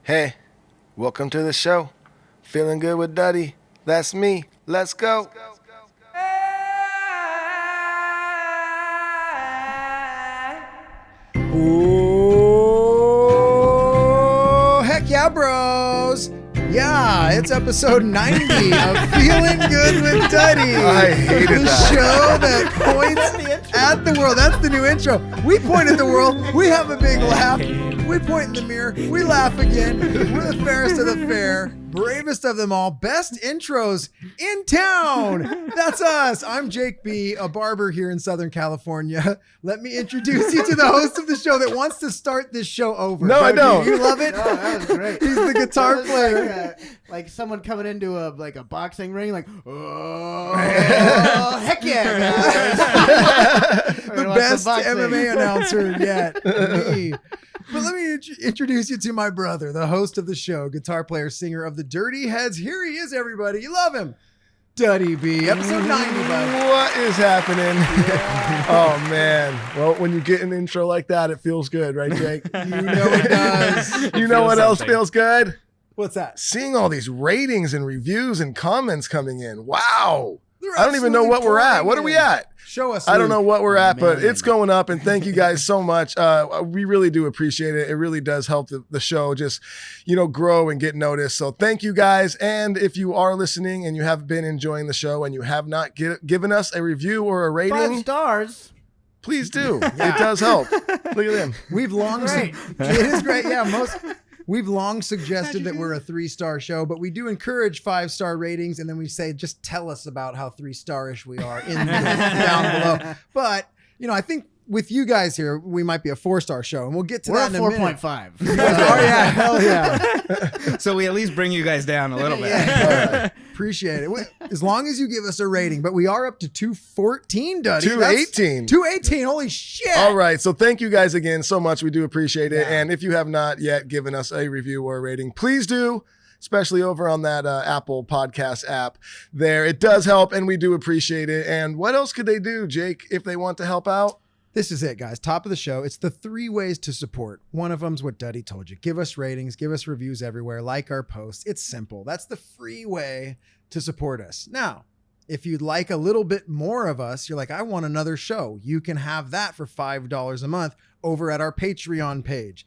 Hey, welcome to the show. Feeling good with Duddy. That's me. Let's go. Ooh, heck yeah, bros. Yeah, it's episode 90 of Feeling Good with Duddy. I hated the that. show that points at the world. That's the new intro. We point at the world. We have a big laugh. We point in the mirror. We laugh again. We're the fairest of the fair. Bravest of them all. Best intros in town. That's us. I'm Jake B., a barber here in Southern California. Let me introduce you to the host of the show that wants to start this show over. No, I don't. You love it? No, that was great. He's the guitar That was player. like someone coming into a boxing ring, like, oh, heck yeah, guys. The best MMA announcer yet. Me. But let me introduce you to my brother, the host of the show, guitar player, singer of the Dirty Heads. Here he is, everybody. You love him. Duddy B, episode 90, bud. What is happening? Oh, man. Well, when you get an intro like that, it feels good, right, Jake? You know it does. You know what else feels good? What's that? Seeing all these ratings and reviews and comments coming in. Wow. They're I don't even know absolutely what we're at. pouring What are we in. at? Show us. I don't know Luke. what we're at, but man. it's going up. And thank you guys so much. We really do appreciate it. It really does help the show just, grow and get noticed. So thank you guys. And if you are listening and you have been enjoying the show and you have not given us a review or a 5 rating, stars. please do. It does help. Look at them. We've long Great. it is great. Yeah, we've long suggested that we're a 3-star show, but we do encourage 5-star ratings, and then we say just tell us about how 3-star-ish we are in down below. But I think with you guys here, we might be a 4-star show, and we'll get to We're that at in a minute. 4.5. Oh yeah, hell yeah. So we at least bring you guys down a little bit. Yeah. Appreciate it. As long as you give us a rating, but we are up to 214, Duddy. 218. 218. Holy shit. All right. So thank you guys again so much. We do appreciate it. Yeah. And if you have not yet given us a review or a rating, please do, especially over on that Apple Podcast app there. It does help, and we do appreciate it. And what else could they do, Jake, if they want to help out? This is it, guys. Top of the show. It's the 3 ways to support. One of them's what Duddy told you. Give us ratings, give us reviews everywhere, like our posts. It's simple. That's the free way to support us. Now, if you'd like a little bit more of us, you're like, I want another show. You can have that for $5 a month over at our Patreon page.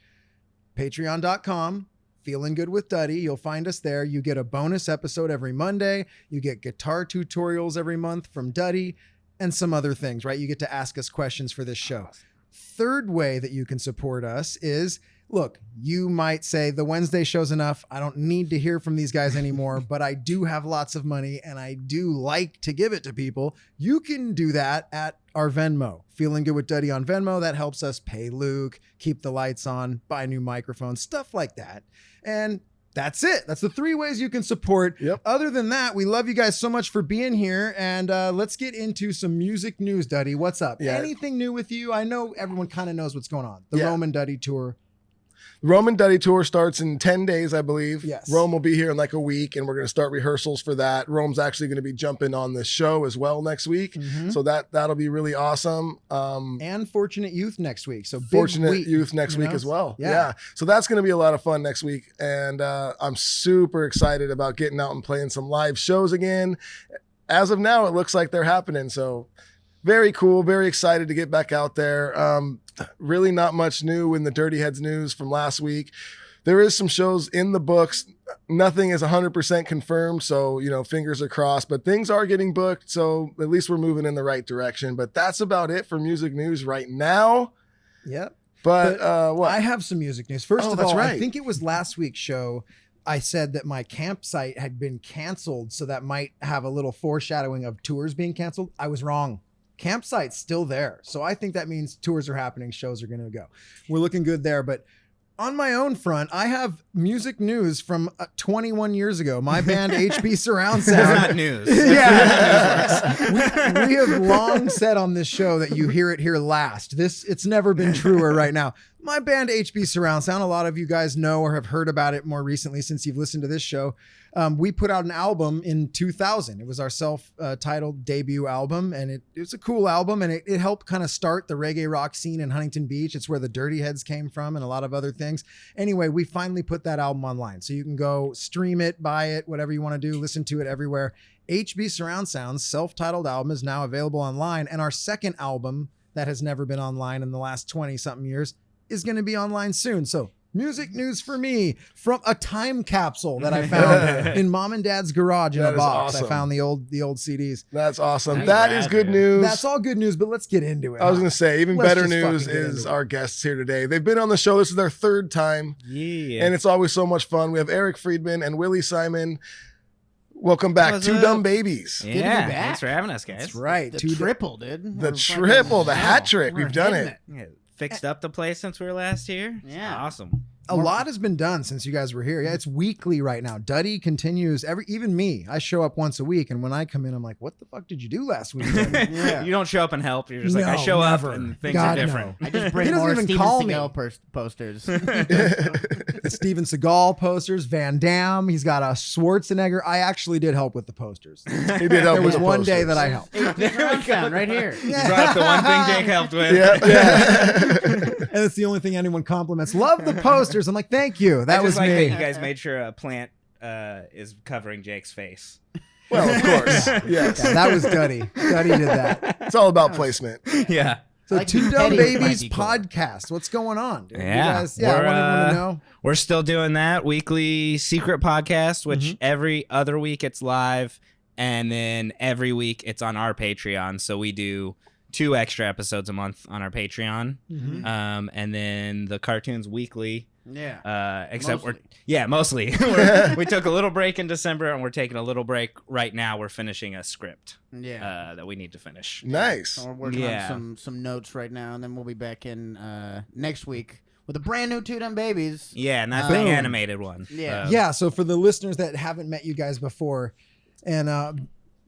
Patreon.com. Feeling Good with Duddy. You'll find us there. You get a bonus episode every Monday. You get guitar tutorials every month from Duddy. And some other things, right? You get to ask us questions for this show. Third way that you can support us is, look, you might say the Wednesday show's enough. I don't need to hear from these guys anymore, but I do have lots of money and I do like to give it to people. You can do that at our Venmo. Feeling Good with Duddy on Venmo. That helps us pay Luke, keep the lights on, buy new microphones, stuff like that. And that's it. That's the 3 ways you can support. Yep. Other than that, we love you guys so much for being here. And let's get into some music news, Duddy. What's up? Yeah. Anything new with you? I know everyone kind of knows what's going on. The Yeah. Roman Duddy tour. Roman Duddy Tour starts in 10 days, I believe. Yes. Rome will be here in like a week, and we're going to start rehearsals for that. Rome's actually going to be jumping on the show as well next week. Mhm. So that'll be really awesome. And Fortunate Youth next week. So big Fortunate week, Youth next you week know? as well. Yeah. Yeah. So that's going to be a lot of fun next week. And I'm super excited about getting out and playing some live shows again. As of now, it looks like they're happening. So very cool. Very excited to get back out there. Really not much new in the Dirty Heads news from last week. There is some shows in the books. Nothing is 100% confirmed. So, fingers are crossed, but things are getting booked. So at least we're moving in the right direction. But that's about it for music news right now. Yep. But what? I have some music news. First Oh, of that's all, I right. think it was last week's show. I said that my campsite had been canceled. So that might have a little foreshadowing of tours being canceled. I was wrong. Campsite's still there. So I think that means tours are happening. Shows are going to go. We're looking good there. But on my own front, I have music news from 21 years ago. My band HB Surround That's Sound. not news. we have long said on this show that you hear it here last. It's never been truer right now. My band HB Surround Sound, a lot of you guys know or have heard about it more recently since you've listened to this show. We put out an album in 2000. It was our self-titled debut album, and it was a cool album, and it helped kind of start the reggae rock scene in Huntington Beach. It's where the Dirty Heads came from and a lot of other things. Anyway, we finally put that album online, so you can go stream it, buy it, whatever you want to do, listen to it everywhere. HB Surround Sound's self-titled album is now available online, and our second album that has never been online in the last 20-something years is going to be online soon. So music news for me from a time capsule that I found in mom and dad's garage in a box. Awesome. I found the old CDs. That's awesome. That's That rad, is good dude. news. That's all good news, but let's get into it. I was going to say, even Let's better just news fucking get is into it. our guests here today. They've been on the show. This is their third time, Yeah. and it's always so much fun. We have Eric Friedman and Willie Simon. Welcome back. What's Two up? Dumb Babies. to be Yeah. back. Thanks for having us, guys. That's right. The Two triple, dude. The We're triple, the fucking- hat trick. we're We've done hitting it. Yeah. Fixed up the place since we were last here. It's Yeah. Awesome. A lot has been done since you guys were here. Yeah, it's weekly right now. Duddy continues even me. I show up once a week, and when I come in, I'm like, "What the fuck did you do last week?" Duddy?" Yeah. You don't show up and help. You're just like, I No, show never. up and things God, are different. no. I just He bring doesn't more even Steven call me. Seagal posters. The Steven Seagal posters, Van Damme. He's got a Schwarzenegger. I actually did help with the posters. He did help There with was the one day posters. that I helped. Down right here. You brought up the one thing Jake helped with. Yeah. And it's the only thing anyone compliments. Love the posters. I'm like, thank you. That I was just like me. that you guys made sure a plant is covering Jake's face. Well, of course. Yes. Yeah, that was Duddy. Duddy did that. It's all about placement. Yeah. So Like Two being Dumb petty Babies might be cool. podcast. What's going on, dude? Yeah. You guys, I We're, want everyone to know. We're still doing that weekly secret podcast, which Mhm. every other week it's live, and then every week it's on our Patreon. So we do 2 extra episodes a month on our Patreon, and then the cartoons weekly. Yeah. Except Mostly. mostly. We took a little break in December, and we're taking a little break right now. We're finishing a script Yeah. that we need to finish. Nice. So we're working Yeah. on some notes right now, and then we'll be back in next week with a brand new Two Dumb Babies. Yeah, and that's the Boom. animated one. Yeah. Yeah, so for the listeners that haven't met you guys before, and I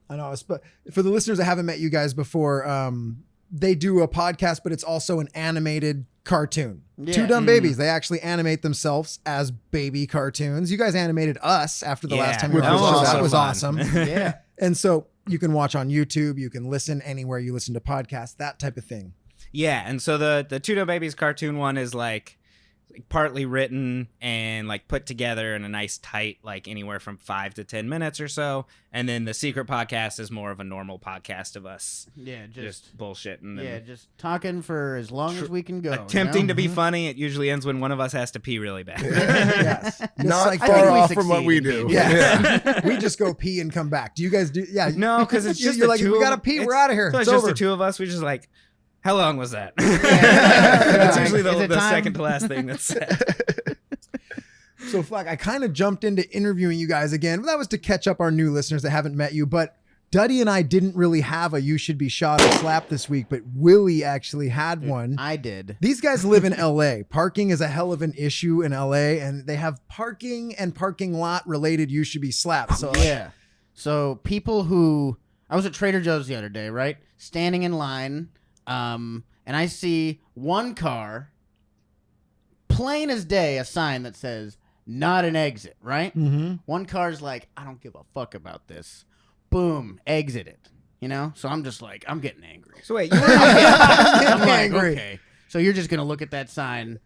know, but for the listeners that haven't met you guys before, they do a podcast, but it's also an animated cartoon. Yeah. Two Dumb Babies. They actually animate themselves as baby cartoons. You guys animated us after the last time we were Which on was the show. awesome. That was Fun. awesome. Yeah. And so you can watch on YouTube, you can listen anywhere you listen to podcasts, that type of thing. Yeah, and so the Two Dumb Babies cartoon one is like partly written and like put together in a nice tight, like anywhere from 5 to 10 minutes or so, and then the secret podcast is more of a normal podcast of us Yeah. just bullshitting and Yeah, just talking for as long as we can go. attempting to be Mm-hmm. funny. It usually ends when one of us has to pee really bad. Yes. Just Not like- I think far we off from what succeed we in do. being- Yeah. We just go pee and come back. Do you guys do? Yeah. No, because it's just You're the like, two we of- gotta pee. it's- We're out of here. So it's It's just over. the two of us. We just like, how long was that? Yeah. It's usually Is the it time? second to last thing that's said. So, fuck, I kind of jumped into interviewing you guys again. That was to catch up our new listeners that haven't met you. But Duddy and I didn't really have a You Should Be Shot or Slapped this week, but Willie actually had one. I did. These guys live in LA. Parking is a hell of an issue in LA, and they have parking and parking lot related You Should Be Slapped. So, Yeah. So people who I was at Trader Joe's the other day, right? Standing in line, and I see one car, plain as day, a sign that says "Not an exit," right? Mhm. One car's like, I don't give a fuck about this. Boom, exited. You know? So I'm just like, I'm getting angry. So wait, you were I'm like, angry. okay. So you're just gonna look at that sign,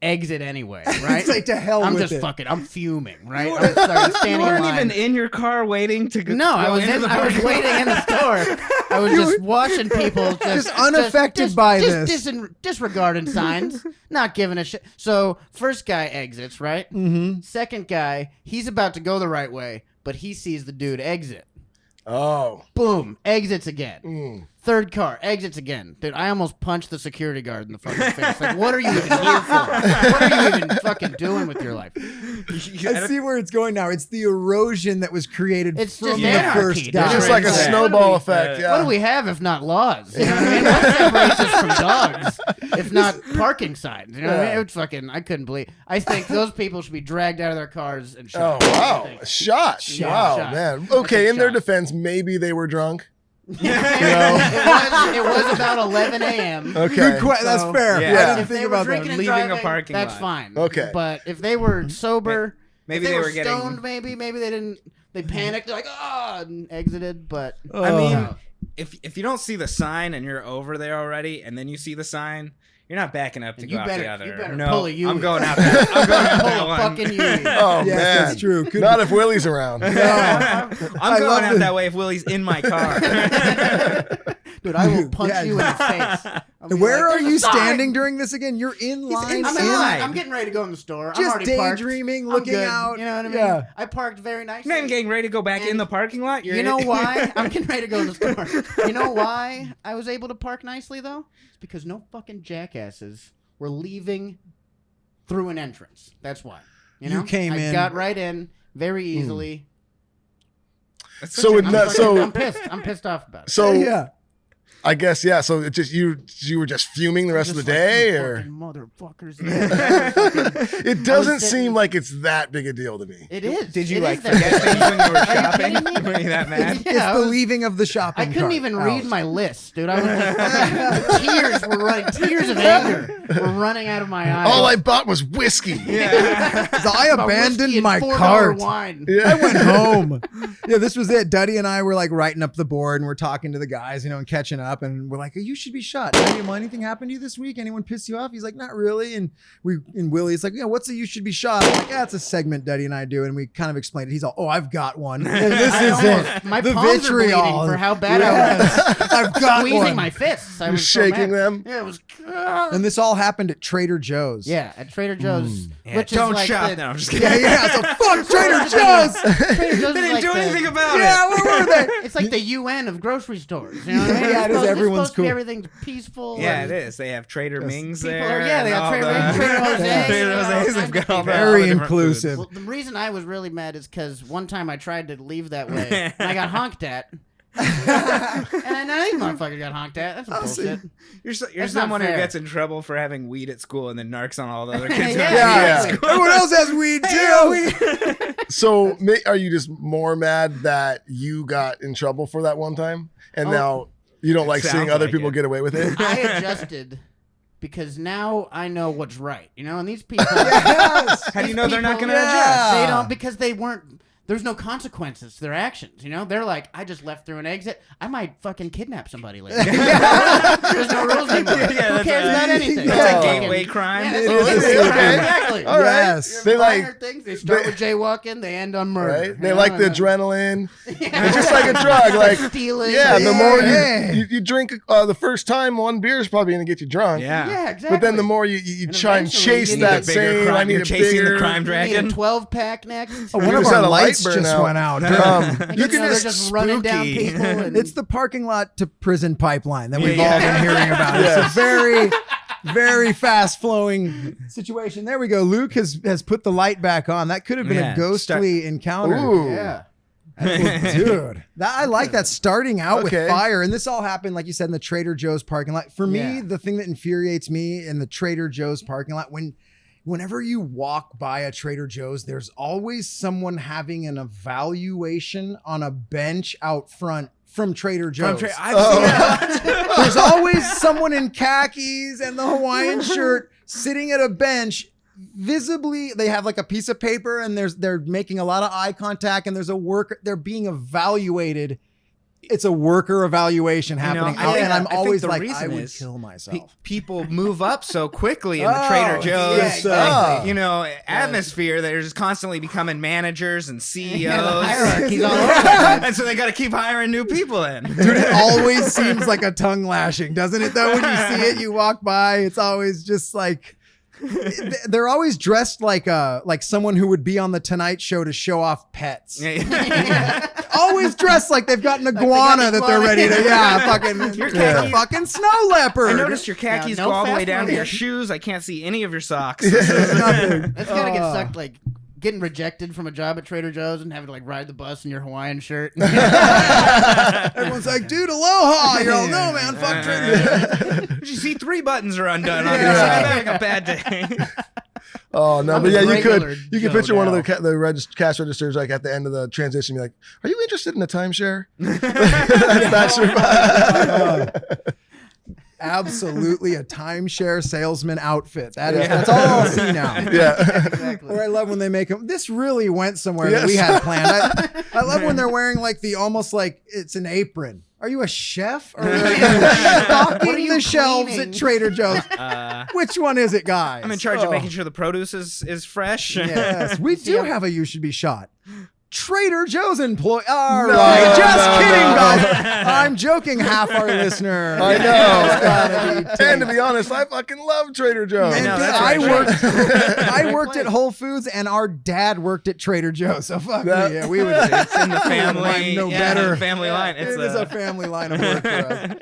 exit anyway, right? It's like, to hell I'm with just it. fucking. I'm fuming, right? I'm starting standing you in weren't line. even in your car waiting to go. No, I go was into the I was parking lot. waiting in the store. I was just watching people Just unaffected by this. disregarding signs, not giving a shit. So first guy exits, right? Mhm. Second guy, he's about to go the right way, but he sees the dude exit. Oh. Boom, exits again. Mm. Third car, exits again. Dude, I almost punched the security guard in the fucking face. Like, what are you even here for? What are you even fucking doing with your life? I see where it's going now. It's the erosion that was created It's from just the anarchy, first dude. guy. It's just like a What do snowball we- effect. Yeah. What do we have if not laws? You know what I mean? What separates us from dogs if not parking signs? You know what I mean? Yeah. It was fucking. I couldn't believe. I think those people should be dragged out of their cars and Oh shot. I wow! think. Shot. Shot. Wow, Shot. man. I Okay, think in their shot. defense, maybe they were drunk. It was about 11 a.m. Okay. Good question. That's So, fair. yeah. I didn't If think they were about drinking that. and Leaving a driving, parking that's lot. fine. Okay. But if they were sober, Maybe if they were were getting. stoned. Maybe they didn't. They panicked. They're like, and exited. But I mean, Oh. if you don't see the sign and you're over there already, and then you see the sign, you're not backing up to You go out better- the other. you better no, pull a U. I'm going out there. I'm going out pull that a one. fucking Yui. Oh Yes, man, that's true. Could Not if Willie's around. I'm I going love out the- that way if Willie's in my car. Dude, I will punch Yeah. you in the face. I'll be Where like, are "There's a you sign." standing during this again? You're in line. I'm, in in line. line. I'm getting ready to go in the store. I'm Just already parked. daydreaming, I'm looking good. out. You know what I mean? Yeah. I parked very nicely. You're not even getting ready to go back in And the parking lot. You know why? I'm getting ready to go in the store. You know why I was able to park nicely though? It's because no fucking jackasses were leaving through an entrance. That's why. You know, You came I in. got right in very easily. So it I'm, not, fucking- so I'm pissed. I'm pissed off about it. so yeah. I guess yeah. So it just you were just fuming the rest of the Just like, day, "You or fucking motherfuckers. Yeah. it doesn't sitting- seem like it's that big a deal to me. It is. Did you It like is that forget bad. things when you were Are you shopping? kidding me? Were you that mad? Yeah, It's I the was- leaving of the shopping I couldn't cart even out. read my list, dude. I was just fucking, tears were running. Tears of anger were running out of my eyes. All I bought was whiskey. Yeah. So I My whiskey abandoned and my $4 cart. wine. I went home. Yeah, this was it. Duddy and I were like writing up the board and we're talking to the guys, and catching up, and we're like, you should be shot. Well, anything happened to you this week? Anyone piss you off? He's like, not really. And Willie's like, what's a you should be shot? I'm like, yeah, it's a segment Duddy and I do, and we kind of explained it. He's all, I've got one. And this I is almost- it. My The palms are bleeding vitriol. for how bad Yes. I was. I've got Squeezing one. my fists. I You're was so shaking mad. them. Yeah, it was. And this all happened at Trader Joe's. Yeah, at Trader Joe's. Yeah, Which don't is like shop the, now. I'm just kidding. Yeah. So fuck Trader Joe's. Trader Joe's They is didn't like do the- anything about Yeah, it. where were they? It's like the UN of grocery stores. You know what I mean? Yeah, it is. It's Everyone's supposed to be cool. everything's peaceful. Yeah, and it is. They have Trader Ming's people there. are- yeah, they and got all Trader the- Ming's, Trader Jose's. Trader all Jose's. kinds They've of got all the people. Very all the different inclusive. Well, the reason I was really mad is because one time I tried to leave that way and I got honked at. And then these motherfuckers got honked at. That's some bullshit. You're That's not someone who fair. gets in trouble for having weed at school and then narcs on all the other kids. Yeah, who have yeah. weed at school. Everyone else has weed too. So are you just more mad that you got in trouble for that one time, and Oh. now you don't like seeing Sounds other like people it. get away with it? I adjusted because now I know what's right. And these people. Yes. How do you know they're not people- going to Yeah. They don't, because they weren't. There's no consequences to their actions. They're like, I just left through an exit. I might fucking kidnap somebody later. There's no rules anymore. Yeah, Who that's cares right. about anything? That's a Fucking- gateway crime. Yeah, It that's is a a gateway gateway. crime. Exactly. All right. Yes. They Minor like things. They start they- with jaywalking. They end on murder. right. They like the And adrenaline. Yeah. It's just like a drug. Like stealing. yeah, the Yeah. more Yeah. you drink the first time, one beer is probably gonna get you drunk. Yeah. Yeah, exactly. But then the more you And try and eventually chase you need that a bigger same, crime. I need You're a chasing bigger, the crime You need a dragon. 12-pack next. One You of just had our a light lights burn just out. went out. You can they're just just running down spooky. people. And It's the parking lot to prison pipeline that we've Yeah. all been hearing about. It's Yes. a very, very fast flowing situation. There we go. Luke has put the light back on. That could have been Yeah. a ghostly encounter. Ooh. yeah. Dude, I like that, starting out Okay. with fire. And this all happened, like you said, in the Trader Joe's parking lot. For me, Yeah. the thing that infuriates me in the Trader Joe's parking lot, whenever you walk by a Trader Joe's, there's always someone having an evaluation on a bench out front from Trader Joe's. There's always someone in khakis and the Hawaiian shirt sitting at a bench. Visibly, they have like a piece of paper and they're making a lot of eye contact, and there's a worker, they're being evaluated. It's a worker evaluation happening. I think- and I'm I think always the like, reason I would is kill myself. People move up so quickly in the Oh, Trader Joe's, yeah, exactly. atmosphere. They're just constantly becoming managers and CEOs. Yeah, the hierarchy's all over the place. And so they got to keep hiring new people in. Dude, it always seems like a tongue lashing, doesn't it? Though when you see it, you walk by, it's always just like they're always dressed like someone who would be on the Tonight Show to show off pets. Always dressed like they've got an iguana that they're ready to fucking khaki- a fucking snow leopard. I noticed your khakis No go all the way fast down to money. your shoes. I can't see any of your socks. Nothing. That's gotta get sucked, like getting rejected from a job at Trader Joe's and having to like ride the bus in your Hawaiian shirt. Everyone's like, dude, aloha. You're all, no, man, fuck Trader Joe's. Did you see 3 buttons are undone on Yeah. your side? Having a bad day. Oh no, I'm but a yeah, you regular could Joe picture one of now. the cash registers like at the end of the transition, be like, "Are you interested in a timeshare?" That's your Absolutely a timeshare salesman outfit. That's all I'll see now. Yeah. Exactly. Or I love when they make them. This really went somewhere that Yes. we had planned. I love when they're wearing like the almost like it's an apron. Are you a chef or are you What stocking are you the shelves cleaning? at Trader Joe's? Which one is it, guys? I'm in charge of making sure the produce is fresh. Yes, we See, do I'm- have a You Should Be Shot. Trader Joe's employee. All No, right, just no, kidding, no. guys. I'm joking. Half our listener. I It's know. gotta be And to be honest, I fucking love Trader Joe's. And know, dude, that's I right. worked. I Great worked at place. Whole Foods, and our dad worked at Trader Joe's. So fuck That- me. Yeah, we would. It's in the I'm family. no yeah, better. family line. It It's is a family line of work for us.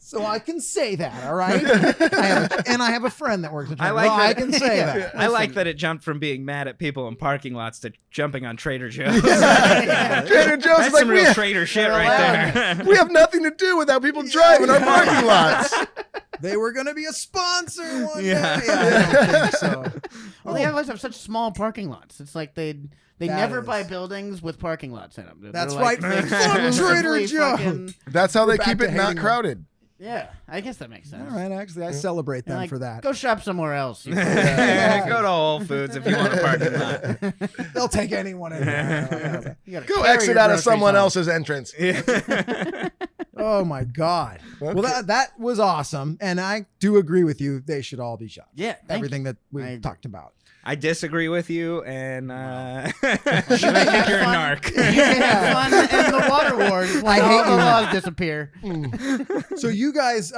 So I can say that, all right? I have a friend that works at Trader Joe's. like that- I can say that. I like that it jumped from being mad at people in parking lots to jumping on Trader Joe's. Trader Joe's That's is like, some real trader shit right there. we have nothing to do without people driving our parking lots. They were going to be a sponsor one Yeah. day. I don't think so. Well, they always have such small parking lots. It's like they That never is- buy buildings with parking lots in them. They're That's like right. Fuck exclusively Trader Joe's. fucking- That's how they back keep to it not hating them. crowded. Yeah, I guess that makes sense. All right, actually, I celebrate They're them like, for that. Go shop somewhere else. you know. Go to Whole Foods if you want a parking lot. They'll take anyone in there. You gotta Go carry exit your out of groceries someone home. else's entrance. Oh my God. Okay. Well, that was awesome, and I do agree with you. They should all be shot. Yeah, thank Everything that we I- talked about. I disagree with you, and I think you're a narc. Yeah, fun in the water wars when I hate all the you. laws disappear. So you guys,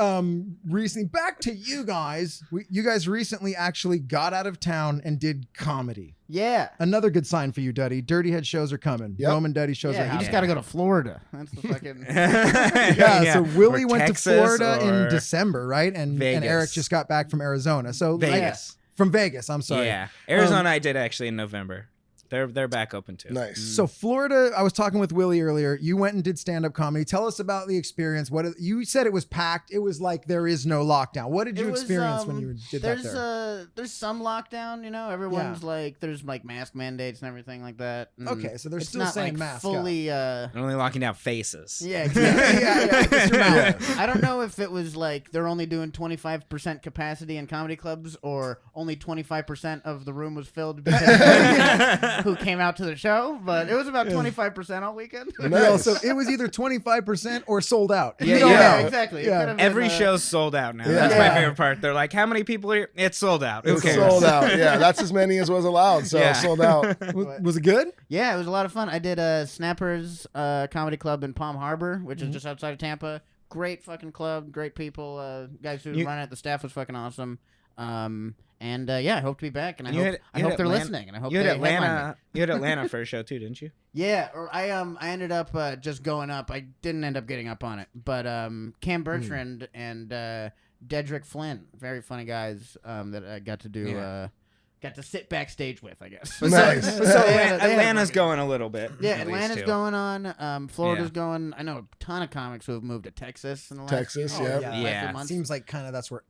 recently, back to you guys. You guys recently actually got out of town and did comedy. Yeah. Another good sign for you, Duddy. Dirty Head shows are coming. Yep. Roman Duddy shows Yeah, are you happening. just got to go to Florida. That's the fucking. Yeah, so Willie Or went Texas to Florida in or December, right? And Vegas. Eric just got back from Arizona. So Vegas. from Vegas, I'm sorry. Yeah, Arizona I did actually in November. They're back open too. Nice. So Florida, I was talking with Willie earlier. You went and did stand-up comedy. Tell us about the experience. You said it was packed. It was like there is no lockdown. What did you It was, experience when you did that there? There's some lockdown, you know. Everyone's like, there's like mask mandates and everything like that. and Okay, so they're it's still not saying like mask fully. They're only locking down faces. Yeah, exactly. Yeah, just your mouth. I don't know if it was like they're only doing 25% capacity in comedy clubs, or only 25% of the room was filled because who came out to the show. But it was about 25% all weekend. Yeah, so it was either 25% or sold out. Yeah, You don't yeah. know. Exactly. It Yeah. could have been, Every show's sold out now. Yeah. That's my Yeah. favorite part. They're like, "How many people are here?" It's sold out. Who It's cares? sold out. Yeah, that's as many as was allowed. So Yeah. sold out. Was it good? Yeah, it was a lot of fun. I did a Snappers comedy club in Palm Harbor, which is just outside of Tampa. Great fucking club, great people. Guys who run it, the staff was fucking awesome. Yeah, I hope to be back, and I You hope had- I you hope had they're Atlanta- listening, and I hope You had they headline me. Atlanta. You had Atlanta for a show too, didn't you? Yeah, or I ended up just going up. I didn't end up getting up on it, but Cam Bertrand and Dedrick Flynn, very funny guys that I got to do. Yeah. Got to sit backstage with, I guess. Nice. So They had a Atlanta's fucking- going a little bit. Yeah, at least, Atlanta's too. going on. Florida's Yeah. going. I know a ton of comics who have moved to Texas in the last Texas, oh, yeah. last few Yeah. months. Seems like kind of that's where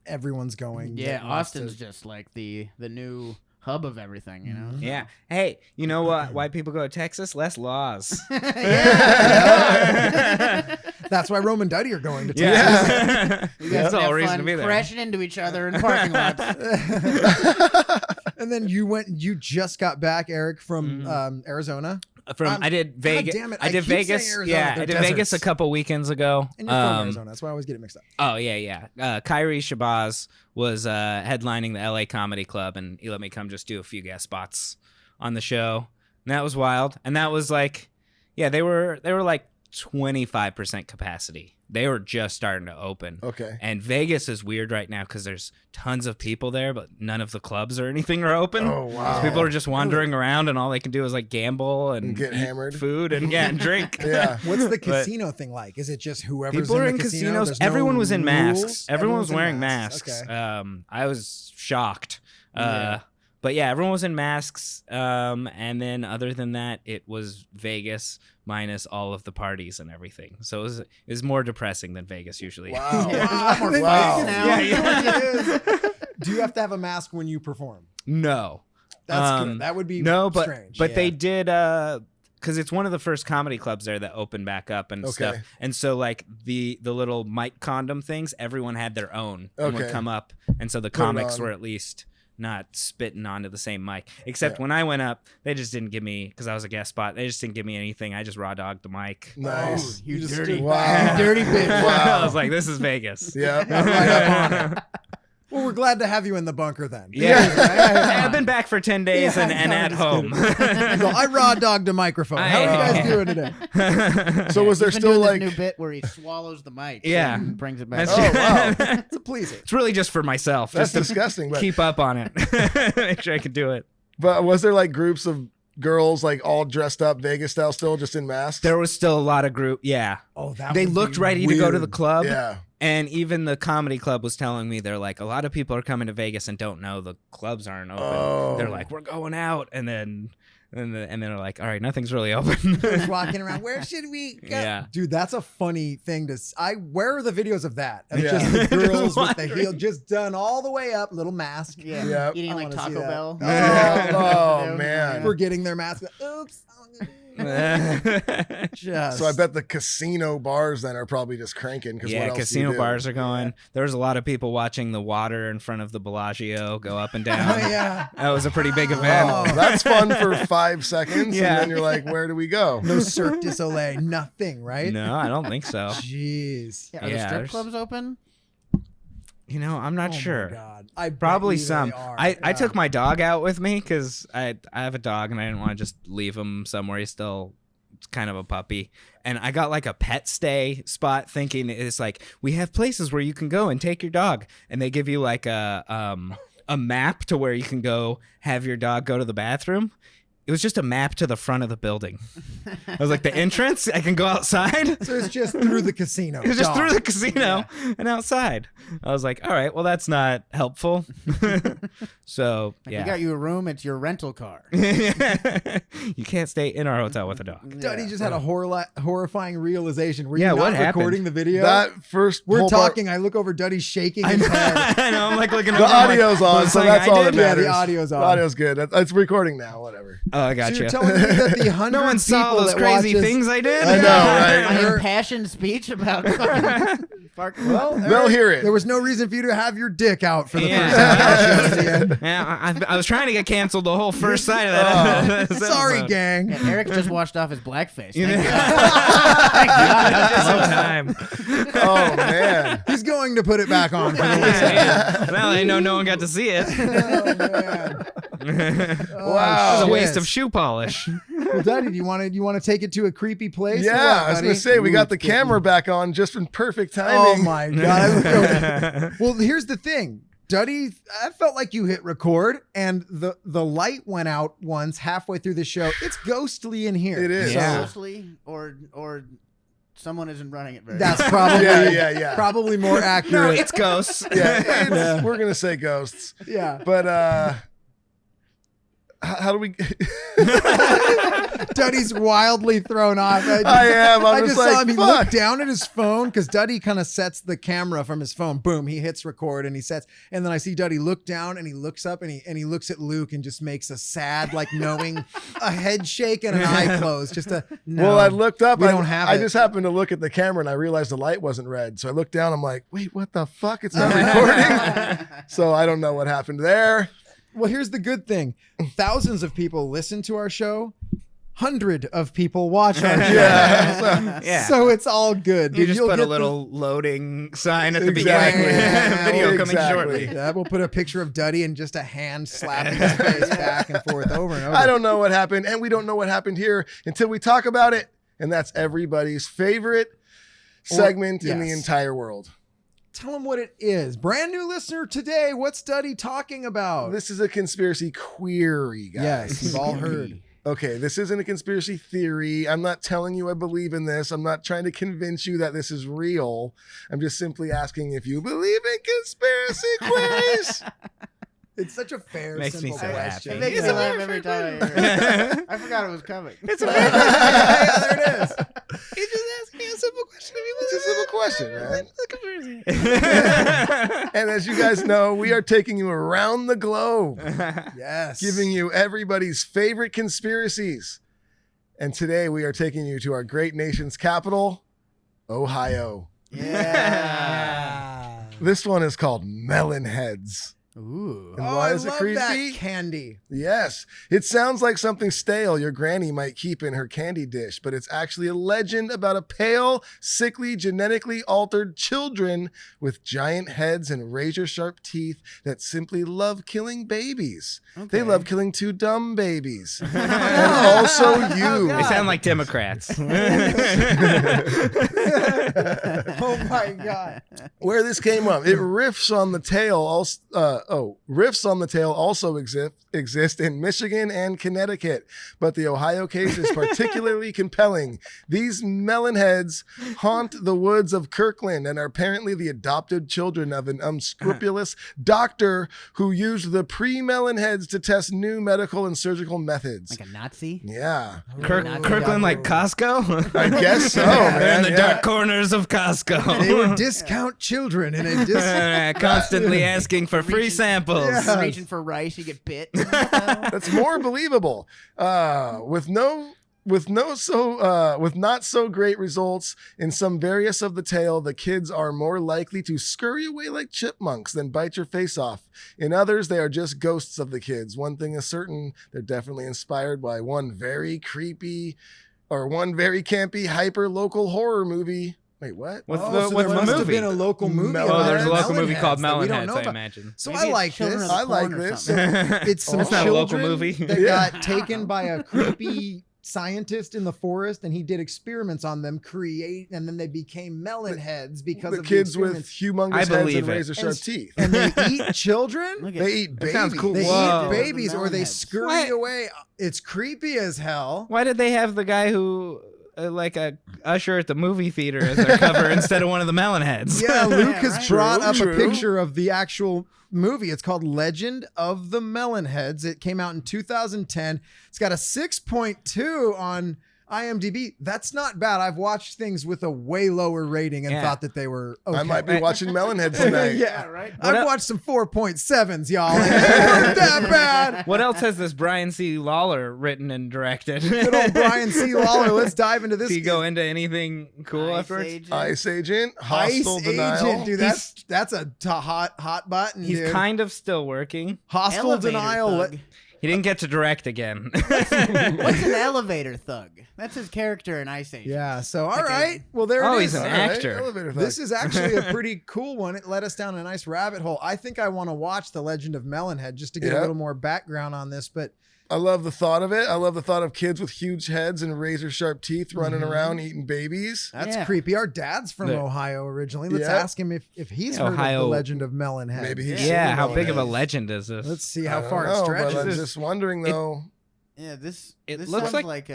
everyone's going. Yeah, that wants Austin's to- just like the new hub of everything, you know. Yeah. Hey, you know what? Why people go to Texas? Less laws. Yeah. That's why Roman Duddy are going to Texas. Yeah. You That's guys all have reason fun to be there. crashing into each other in parking lots. And then you just got back, Eric, from Arizona. I did Vegas. damn it, I I did keep saying Vegas. Arizona, Yeah, they're I did Vegas a deserts. couple weekends ago. And you're from Arizona. That's why I always get it mixed up. Oh yeah. Kyrie Shabazz was headlining the LA Comedy Club, and he let me come just do a few guest spots on the show, and that was wild. And that was like, yeah, they were like 25% capacity. They were just starting to open. Okay. And Vegas is weird right now because there's tons of people there, but none of the clubs or anything are open. Oh, wow. So people are just wandering around, and all they can do is like gamble and Get eat hammered. food and and drink. Yeah. What's the casino thing like? Is it just whoever's People are in in the casino? casinos. There's no Everyone was in masks. rules? Everyone was Everyone's in wearing masks. Okay. I was shocked. Yeah. But yeah, everyone was in masks. And then other than that, it was Vegas minus all of the parties and everything. So it was more depressing than Vegas usually. Wow. Yeah, there's a lot more Wow. fights now. Yeah. Do you have to have a mask when you perform? No. That's good. That would be strange. But they did because it's one of the first comedy clubs there that opened back up and stuff. And so like the little mic condom things, everyone had their own and would come up, and so the comics were at least not spitting onto the same mic. Except when I went up, they just didn't give me, because I was a guest spot, they just didn't give me anything. I just raw dogged the mic. Nice. You just dirty, wow. you dirty bitch. Wow. I was like, this is Vegas. Yeah. Right up on it. Well, we're glad to have you in the bunker then. Yeah. I've been back for 10 days and at just home. So I raw dogged a microphone. How are you guys doing today? So was there He's been still doing like this new bit where he swallows the mic? Yeah. And brings it back. Oh wow. It's pleasing. It's really just for myself. That's just to disgusting. But, keep up on it. Make sure I can do it. but was there like groups of girls like all dressed up Vegas style still just in masks? There was still a lot of group. Yeah. Oh, that They would looked be ready to go to the weird. club. Yeah. And even the comedy club was telling me, they're like, a lot of people are coming to Vegas and don't know the clubs aren't open. Oh. They're like, we're going out. And then they're like, all right, nothing's really open. Just walking around. Where should we go? Yeah. Dude, that's a funny thing to. Where are the videos of that? Of Yeah. just the girls Just with the heel just done all the way up, little mask. Yeah. Yep. Eating I like wanna Taco see that. Bell. Oh, man. Forgetting their mask. Oops. Just. So I bet the casino bars then are probably just cranking. What Yeah, else do you casino do? bars are going. There was a lot of people watching the water in front of the Bellagio go up and down. Oh, yeah. That was a pretty big event. Oh, that's fun for 5 seconds. Yeah. And then you're like, where do we go? No Cirque du Soleil, nothing, right? No, I don't think so. Jeez. Yeah, are the Yeah, strip there's- clubs open? You know, I'm not Oh my sure. God. I bet Probably you they some. are. I Yeah. took my dog out with me because I have a dog and I didn't want to just leave him somewhere. He's still kind of a puppy. And I got like a pet stay spot, thinking it's like, we have places where you can go and take your dog. And they give you like a map to where you can go have your dog go to the bathroom. It was just a map to the front of the building. I was like, the entrance? I can go outside? So it's just through the casino. It was just through Dog. the casino and outside. I was like, all right, well, that's not helpful. So, If yeah. we got you a room, it's your rental car. You can't stay in our hotel with a dog. Duddy just had a horrifying realization. Were you Yeah, not what happened? recording the video? That first We're whole part- talking. I look over. Duddy's shaking I his know, head. I know. I'm like looking The over, I'm like, audio's on, "Was so something that's I all that did?" Yeah, matters. the audio's on. The audio's good. It's recording now. Whatever. Oh, I So got you're you. telling me that the 100 No one saw people those that crazy watch us- things I did. I know, right? My Eric- impassioned speech about fucking parking lot. Well, They'll Eric, hear it. There was no reason for you to have your dick out for the Yeah. first half of the show at the end. Yeah, I was trying to get canceled the whole first side of that. Sorry, gang. Yeah, Eric just washed off his blackface. You Thank know? God. Thank God. Sometime. Oh man. He's going to put it back on. For the Yeah. Well, I know no one got to see it. Oh, man. Wow. It was a shit. waste of shoe polish. Well, Daddy, do you want to take it to a creepy place? or Yeah, what, I was buddy? gonna say we got the Ooh, camera back on just in perfect Oh timing. my god! Well, here's the thing, Duddy. I felt like you hit record, and the light went out once halfway through the show. It's ghostly in here. It is. Yeah. Mostly, or someone isn't running it very That's well. probably Yeah. probably more No, accurate. it's ghosts. Yeah, we're gonna say ghosts, Yeah. but how do we? Duddy's wildly thrown off. I am. I'm I just just saw like, him. He fuck. looked down at his phone because Duddy kind of sets the camera from his phone. Boom, he hits record and he sets. And then I see Duddy look down and he looks up and he looks at Luke and just makes a sad, like knowing a head shake and an eye close. Just a no. Well, I looked up. we don't have I it. just happened to look at the camera and I realized the light wasn't red. So I looked down. I'm like, wait, what the fuck? It's not recording. So I don't know what happened there. Well, here's the good thing: thousands of people listen to our show. 100 of people watch our show. Yeah. Yeah. So it's all good. You dude. just You'll put a get little loading sign at the Exactly. beginning. Yeah, Video coming exactly. shortly. Yeah, we'll put a picture of Duddy and just a hand slapping his face back and forth over and over. I don't know what happened, and we don't know what happened here until we talk about it. And that's everybody's favorite segment in the yes. entire world. Tell them what it is. Brand new listener today. What's Duddy talking about? This is a conspiracy query, guys. Yes, you've all heard. Okay, this isn't a conspiracy theory. I'm not telling you I believe in this. I'm not trying to convince you that this is real. I'm just simply asking if you believe in conspiracy queries. It's such a fair, Makes me simple so question. It makes It's me a laugh every time I hear it. I forgot it was coming. It's a Yeah, there it is. He just asked me a simple question. a simple question, man. And as you guys know, we are taking you around the globe, Yes. giving you everybody's favorite conspiracies. And today we are taking you to our great nation's capital, Ohio. Yeah. This one is called Melon Heads. Ooh. And why is it I love creepy? that candy. Yes, it sounds like something stale your granny might keep in her candy dish, but it's actually a legend about a pale, sickly, genetically altered children with giant heads and razor-sharp teeth that simply love killing babies. Okay. They love killing two dumb babies. And also you. They sound like Democrats. Oh my God. Where this came from, it riffs on the tale. Riffs on the tale also exist in Michigan and Connecticut, but the Ohio case is particularly compelling. These melon heads haunt the woods of Kirkland and are apparently the adopted children of an unscrupulous doctor who used the pre-melon heads to test new medical and surgical methods. Like a Nazi? Yeah, Kirkland like Costco? I guess so, They're man. in the Yeah. dark corners of Costco. They would discount children in a Constantly asking for free samples. Yeah. Reaching for rice, you get bit. That's more believable. With not so great results in some various of the tale, the kids are more likely to scurry away like chipmunks than bite your face off. In others, they are just ghosts of the kids. One thing is certain, they're definitely inspired by one very campy, hyper local horror movie. Wait, what? What's Oh, the, so what's there the must have movie? been a local movie. Melon Oh, about there's a local movie Melonheads called that we don't Melonheads, know I about. imagine. So Maybe I it's like Children this. of the I like Corn or this. something. It's some It's not a local children movie. that Yeah. got taken by a creepy scientist in the forest, and he did experiments on them, and then they became melon heads because The of kids the with experiments. humongous I heads believe and it. razor-sharp And- teeth. And they eat children. Look at They eat That babies. sounds cool. They Whoa. eat babies, or they Melonheads. scurry What? away. It's creepy as hell. Why did they have the guy who, like a usher at the movie theater as their cover instead of one of the melon heads? Yeah, Luke has right. brought up True. a picture of the actual movie. It's called Legend of the Melonheads. It came out in 2010. It's got a 6.2 on IMDb. That's not bad. I've watched things with a way lower rating and Yeah. thought that they were okay. I might be watching Melonheads tonight. Yeah, right. I've watched some 4.7s, y'all. And they weren't that bad. What else has this Brian C. Lawler written and directed? Good old Brian C. Lawler. Let's dive into this. Does he go into anything cool Ice afterwards? Agent. Ice Agent, Ice Hostile Denial. Agent, dude. That's a hot button. He's dude. kind of still working. Hostile Elevator Denial. Thug. He didn't get to direct again. What's an elevator thug? That's his character in Ice Age. Yeah. So all Like a- right. Well, there Oh, it he's is. an All right, actor. Elevator Thug. This is actually a pretty cool one. It led us down a nice rabbit hole. I think I want to watch The Legend of Melonhead just to get Yeah. a little more background on this. But I love the thought of it. I love the thought of kids with huge heads and razor sharp teeth running Mhm. around eating babies. that's Yeah. creepy. Our dad's from The- Ohio originally. Let's Yeah. ask him if he's heard of Ohio- The Legend of Melonhead. Maybe he's Yeah, seen how big of a Melonheads. legend is this? Let's see I how don't far know, it but stretches. I'm just wondering It- though. Yeah, this It this looks sounds like-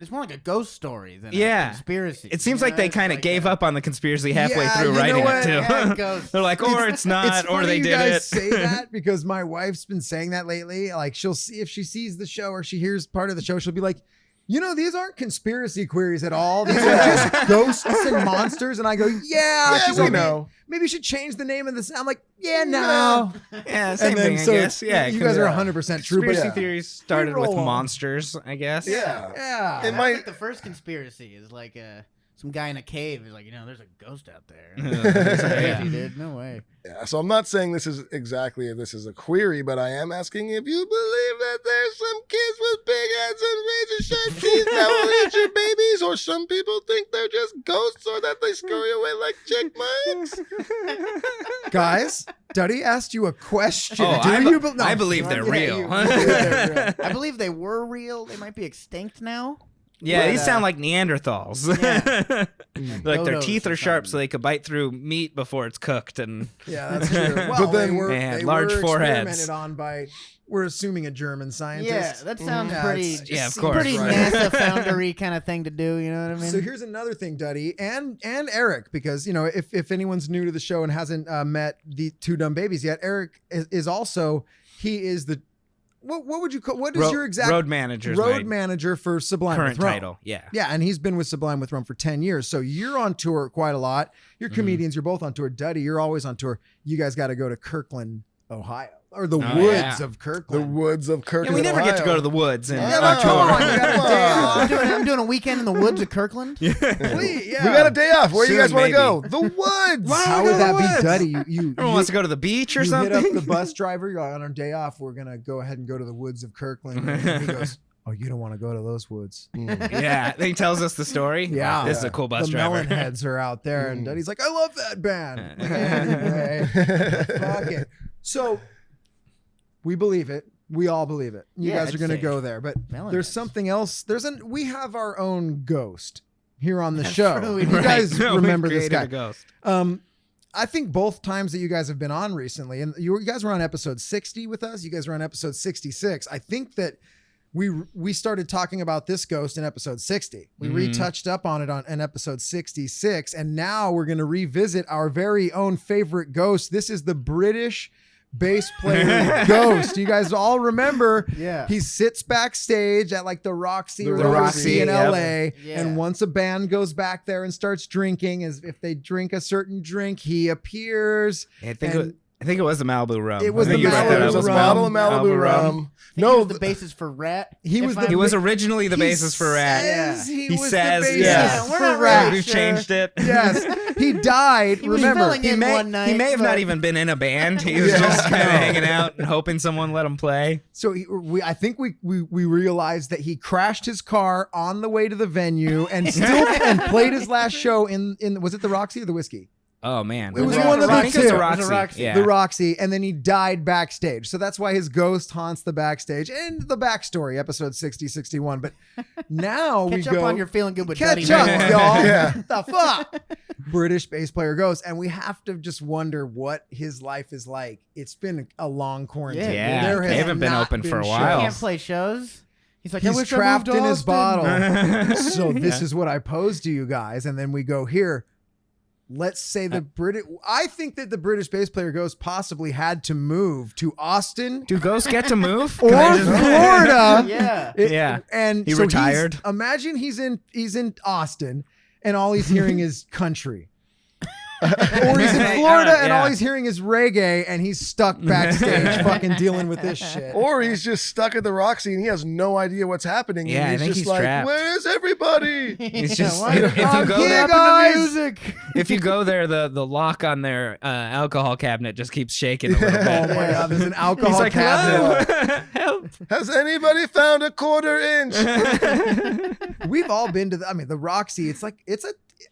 it's more like a ghost story than Yeah. a conspiracy. It seems You like know, they it's kind of like gave up on the conspiracy halfway Yeah, through you know writing what? it too. Yeah, ghosts. They're like, or it's not, It's or funny they you did guys it. say that because my wife's been saying that lately. Like she'll see if she sees the show or she hears part of the show, she'll be like, you know, these aren't conspiracy queries at all. These are just ghosts and monsters. And I go, yeah. Yeah, She's we like, know. maybe you should change the name of this. I'm like, yeah, no. Yeah, same thing, I so guess. Yeah, you guys are yeah. 100% true. But conspiracy yeah. theories started with roll on. monsters, I guess. Yeah. yeah. It That's might- like the first conspiracy is like some guy in a cave is like, there's a ghost out there. Yeah. Crazy, dude. No way. Yeah, so I'm not saying this is a query, but I am asking if you believe that there's some kids with big heads and razor sharp teeth that will eat your babies, or some people think they're just ghosts, or that they scurry away like chipmunks. Guys, Duddy asked you a question. Oh, Do I, you be- be- no. I believe they're Yeah, real. you believe they're real. I believe they were real. They might be extinct now. Yeah, But, these sound like Neanderthals. Yeah. Like their Dodos teeth or are sharp, something. so they could bite through meat before it's cooked. And Yeah, that's true. Well, But then- they And were large foreheads. experimented on by, we're assuming, a German Yeah, scientist. that sounds Yeah, pretty. it's- Yeah, of seems course. Pretty right. NASA foundery kind of thing to do. You know what I mean? So here's another thing, Duddy, and Eric, because if anyone's new to the show and hasn't met the two dumb babies yet, Eric is also he is the what would you call? What is your exact road manager? road manager for Sublime Current with Rome? title. Yeah. Yeah, and he's been with Sublime with Rome for 10 years. So you're on tour quite a lot. You're comedians. You're both on tour. Duddy, you're always on tour. You guys got to go to Kirkland, Ohio, or the woods of The Kirkland. woods of Kirkland. And we never get to Ohio. go to the woods. And Yeah, on come on, tour. you got a Come day on. off. I'm doing a weekend in the woods of Kirkland. Please, yeah. We got a day off. Where do you Soon, guys want to maybe. go? The woods. Why How don't we would go to that the be, woods? Duddy? You Everyone wants to go to the beach or you something. hit up the bus driver. You're like, on our day off, we're gonna go ahead and go to the woods of Kirkland. And he goes, "Oh, you don't want to go to those woods." Yeah, he tells us the story. Yeah. This is a cool bus the driver. melon heads are out there, and Duddy's like, "I love that band." Anyway, fuck it. So we believe it. We all believe it. You Yeah, guys are I'd gonna say go there, but melon there's heads. something else. We have our own ghost here on the That's show. true, we You do. guys No, we've remember this created guy? a ghost. I think both times that you guys have been on recently, and you guys were on episode 60 with us. You guys were on episode 66. I think that we started talking about this ghost in episode 60. We retouched up on it in episode 66, and now we're going to revisit our very own favorite ghost. This is the British bass player Ghost. You guys all remember? Yeah. He sits backstage at like the Roxy or The the Roxy, Roxy in yep. LA, Yeah. and once a band goes back there and starts drinking, as if they drink a certain drink, he appears. I think it was the Malibu rum. It was I think the you brought that Malibu up. It was a rum. bottle of Malibu rum. No, No, he was the basis for Rat. He was the- He was originally the He basis for Rat. says Yeah. He He was says, the basis yeah. We're for not Rat. really We've sure. changed it. Yes, he died. He was Remember, filling in one night. He may have but- not even been in a band. He was Yeah. just kind of hanging out and hoping someone let him play. so I think we realized that he crashed his car on the way to the venue and still and played his last show in was it the Roxy or the Whiskey? Oh man, It was Yeah, one of the I think it was two. the It was Roxy. a Roxy. Yeah. The Roxy, and then he died backstage. So that's why his ghost haunts the backstage and the backstory, episode 60, 61. But now we Catch go up on your feeling good with catch Duddy. up, y'all. Yeah. What the fuck? British bass player ghost, and we have to just wonder what his life is like. It's been a long quarantine. Yeah, There they has haven't been not open for a shows. while. Can't play shows. He's like, I He's wish I trapped moved to in his Austin. bottle. So this is what I posed to you guys, and then we go here. Let's say the British. I think that the British bass player ghost possibly had to move to Austin Do ghosts get to move? or Can they just- Florida. Yeah. Yeah. And He so retired. Imagine he's in Austin, and all he's hearing is country. Or he's in Florida, and all Yeah. he's hearing is reggae, and he's stuck backstage fucking dealing with this shit. Or he's just stuck at the Roxy and he has no idea what's happening. Yeah, and I he's think just he's like, trapped. "Where's everybody?" It's just why- if you I'm go here, there, guys. Music. if you go there, the lock on their alcohol cabinet just keeps shaking a little Oh bit. my god, there's an alcohol He's like, cabinet. hello, help. Has anybody found a quarter inch? We've all been to the Roxy.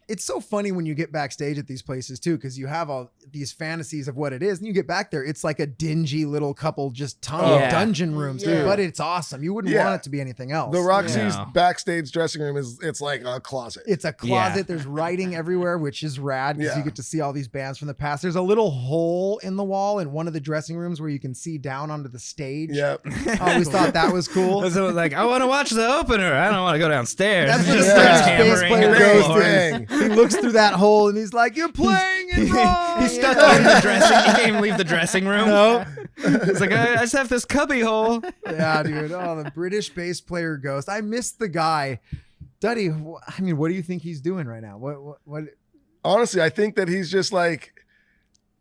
It's so funny when you get backstage at these places too, because you have all these fantasies of what it is, and you get back there, it's like a dingy little couple just tunnel Yeah. dungeon rooms, dude. Yeah. But it's awesome. You wouldn't Yeah. want it to be anything else. The Roxy's No. backstage dressing room it's like a closet. It's a closet. Yeah. There's writing everywhere, which is rad because Yeah. you get to see all these bands from the past. There's a little hole in the wall in one of the dressing rooms where you can see down onto the stage. Yep. I always thought that was cool. So like, I want to watch the opener. I don't want to go downstairs. That's where the Just British starts bass hammering player on the goes floor. Dang. He looks through that hole and he's like, "You're playing it wrong." He's stuck in the dressing. He can't even leave the dressing room. No. He's like, I just have this cubby hole. Yeah, dude. Oh, the British bass player ghost. I missed the guy. Duddy, I mean, what do you think he's doing right now? What? Honestly, I think that he's just like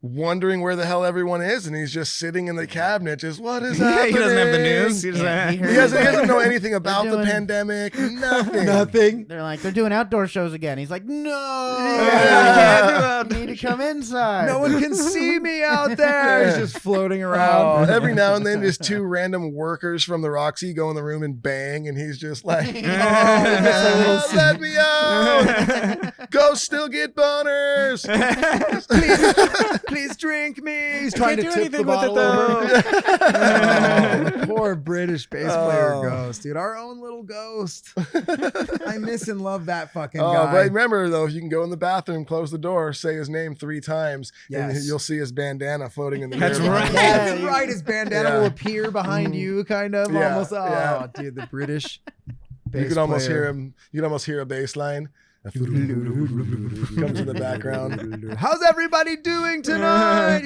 wondering where the hell everyone is, and he's just sitting in the cabinet, just what is Yeah, happening? he doesn't have the news. He Yeah, he doesn't. heard- He doesn't know anything about the doing- pandemic. Nothing. Nothing. They're like, they're doing outdoor shows again. He's like, no, Yeah. you need to come inside. No one can see me out there. He's Yeah. just floating Oh, around. every now and then, just two random workers from the Roxy go in the room and bang, and he's just like, Oh, let me out. Ghosts still get boners. Please drink me. He's trying to do tip the anything with it, bottle over. though. Oh, the poor British bass player Oh. ghost, dude. Our own little ghost. I miss and love that fucking Oh, guy. but remember though, you can go in the bathroom, close the door, say his name 3 times, and Yes. you'll see his bandana floating in the That's mirror. right. That's Yeah. right. His bandana Yeah. will appear behind you, kind of Yeah, almost. Oh, yeah. dude, the British. You bass can almost player. hear him. You can almost hear a bass line. Comes in the background. How's everybody doing tonight?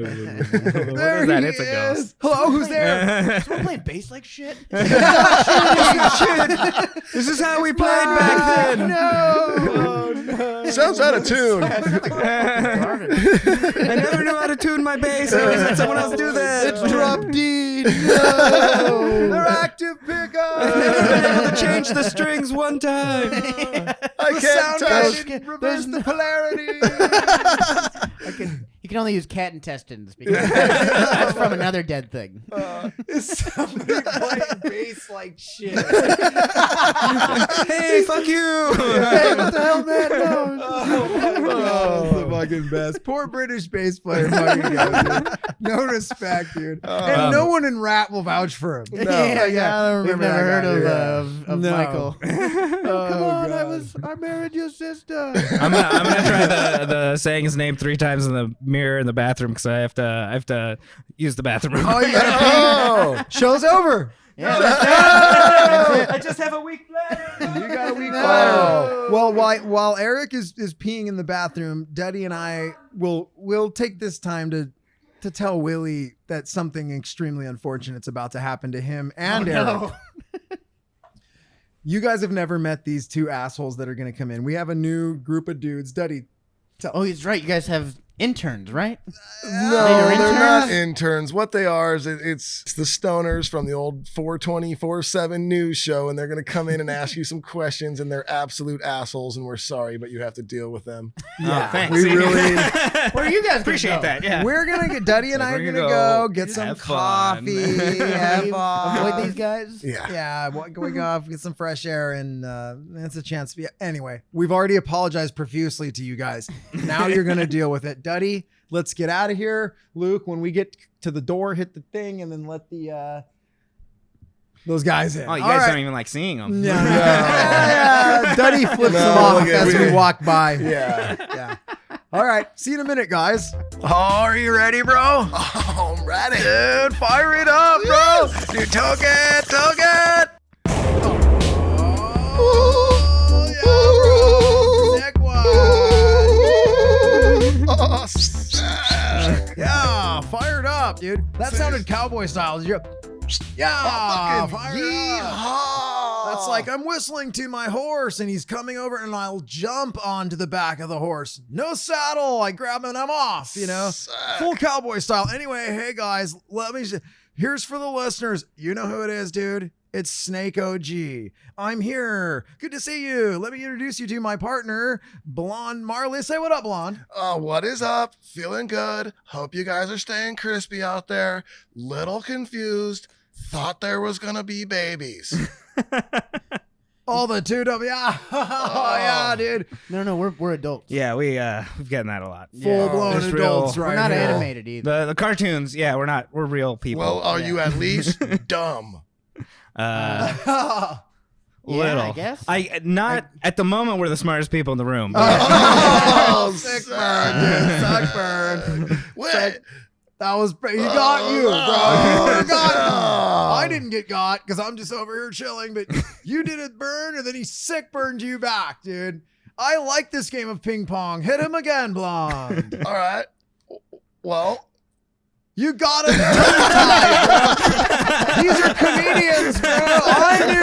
There that? he It's a ghost. is. Hello, who's there? Is someone playing bass like shit? This is how we played back then. No. Sounds out of tune. I never knew how to tune my bass. I always had someone else do that. It's drop D. No. They're active pickup. I've never been able to change the strings one time. I The can't sound touch. guy reverse the polarity. You can only use cat intestines because that's from another dead thing. Is somebody playing bass like shit? Hey, fuck you. Hey, what the hell, man? No. Oh, that's the fucking best. Poor British bass player. Fucking goes, dude. No respect, dude. And no one in rap will vouch for him. No. Yeah, I don't We've remember never heard heard of No. Michael. Come on, I married your sister. I'm gonna try the saying his name 3 times in the mirror in the bathroom because I have to use the bathroom. Oh, you gotta pee. Oh. Show's over. Yeah, I just have a weak bladder. You got a weak No. bladder. Well, while Eric is peeing in the bathroom, Duddy and I will take this time to tell Willie that something extremely unfortunate's about to happen to him and Eric. no. You guys have never met these 2 assholes that are going to come in. We have a new group of dudes. Duddy, Oh, he's right. You guys have interns, right? No, They're they're not interns? interns. What they are is it's the stoners from the old 424/7 news show, and they're going to come in and ask you some questions, and they're absolute assholes, and we're sorry, but you have to deal with them. Yeah, thanks. we really... Where are you guys? Appreciate that. Yeah. We're going to get... Duddy and I are We're going to gonna go go get some have fun. coffee, have fun. Avoid these guys. Yeah. Yeah, we go off, get some fresh air, and it's a chance. Anyway, we've already apologized profusely to you guys. Now you're going to deal with it. Duddy, let's get out of here. Luke, when we get to the door, hit the thing, and then let the those guys in. Oh, you All guys right. don't even like seeing them. Yeah. Duddy flips them off look at as me. we walk by. Yeah. Yeah. All right. See you in a minute, guys. Oh, are you ready, bro? Oh, I'm ready. Dude, fire it up, bro. Dude, toke it. Oh, yeah, bro. Sick one. Yeah, fired up, dude. That sounded cowboy style. Did you? Yeah, fired up. Yeehaw. That's like I'm whistling to my horse and he's coming over and I'll jump onto the back of the horse. No saddle. I grab him and I'm off, you know? Sick. Full cowboy style. Anyway, hey guys, here's for the listeners. You know who it is, dude. It's Snake OG. I'm here. Good to see you. Let me introduce you to my partner, Blonde Marley. Say what up, Blonde. What is up? Feeling good. Hope you guys are staying crispy out there. Little confused. Thought there was gonna be babies. All the two of yeah. Oh, yeah, dude. No, we're adults. Yeah, we've gotten that a lot. Full blown It's real- adults right We're not here. animated either. The cartoons, yeah, we're real people. Well, are you at least dumb? Little. I guess. At the moment we're the smartest people in the room. Oh, sick burn, dude. Suck burn. Wait. That was he got you, bro. Oh, You got no. I didn't get got because I'm just over here chilling, but you did it burn, and then he sick burned you back, dude. I like this game of ping pong. Hit him again, Blonde. All right. Well, You got him tongue-tied, bro. These are comedians, bro. I knew.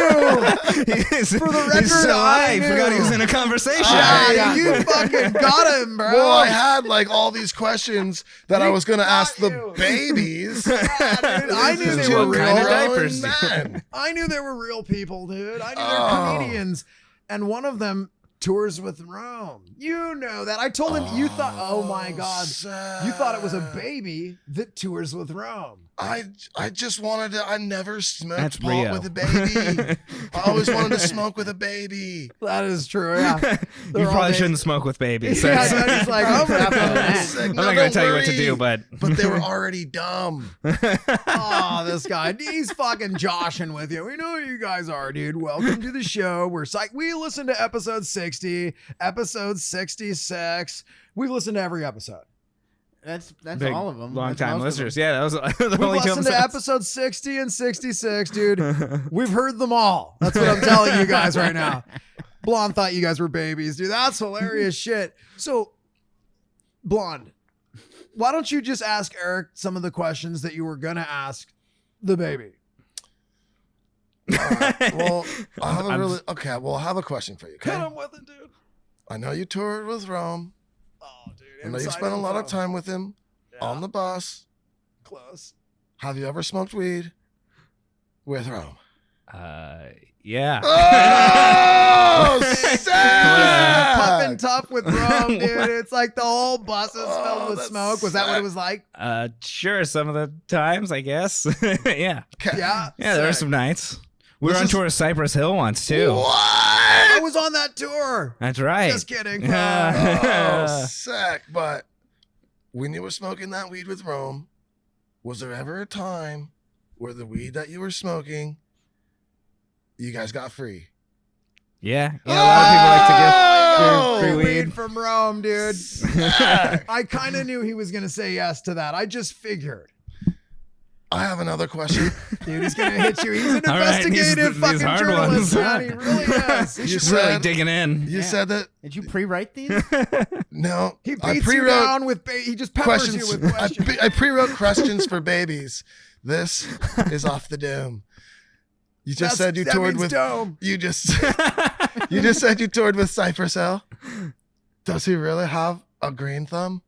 For the record, I knew. forgot he was in a conversation. Yeah, you fucking got him, bro. well, I had like all these questions that I was gonna ask the you. babies. Yeah, dude, I knew These they two were real. kind of grown diapers. men. I knew they were real people, dude. I knew they Oh. were comedians. And one of them tours with Rome. You know that. I told him you thought, oh my God, you thought it was a baby that tours with Rome. I just wanted to. I never smoked That's pot Rio. with a baby. I always wanted to smoke with a baby. That is true, yeah. You They're all probably big. shouldn't smoke with babies. Yeah, That's- he's like, I'm gonna It's like, I'm no, not gonna don't tell you what to worry. do, but they were already dumb. Oh, this guy, he's fucking joshing with you. We know who you guys are, dude. Welcome to the show. We listen to episode 60, episode 66. We've listened to every episode. That's big, all of them. long That's time most of listeners. them. Yeah, that was the We've only two listened to episodes. episode 60 and 66, dude. We've heard them all. That's what I'm telling you guys right now. Blonde thought you guys were babies, dude. That's hilarious shit. So, Blonde, why don't you just ask Eric some of the questions that you were gonna ask the baby? Well, I have a question for you. Okay? Hit him with it, dude. I know you toured with Rome. Oh, dude. I know you spent a lot of time with him on the bus. Close. Have you ever smoked weed with Rome? Yeah. Oh, Puffing tough with Rome, dude. It's like the whole bus is filled with that's smoke. Was that what it was like? Sure. Some of the times, I guess. Yeah. Yeah. Yeah, there were some nights. We were on tour of Cypress Hill once too. What? I was on that tour. That's right. Just kidding. Oh, sick. But when you were smoking that weed with Rome, was there ever a time where the weed that you were smoking, you guys got free? Yeah. A lot of people like to give free Weed weed. from Rome, dude. Sick. I kind of knew he was going to say yes to that. I just figured. I have another question. Dude, he's going to hit you. He's an All right, investigative these fucking hard journalist, ones. man. He really is. You He's really said, digging in. you said that? Did you pre-write these? No. He I beats you pre-wrote down with, he just peppers questions. you with questions. I pre-wrote questions for babies. This is off the dome. You just said you that toured means with. dome. You just said you toured with Cypress Hill. Does he really have a green thumb?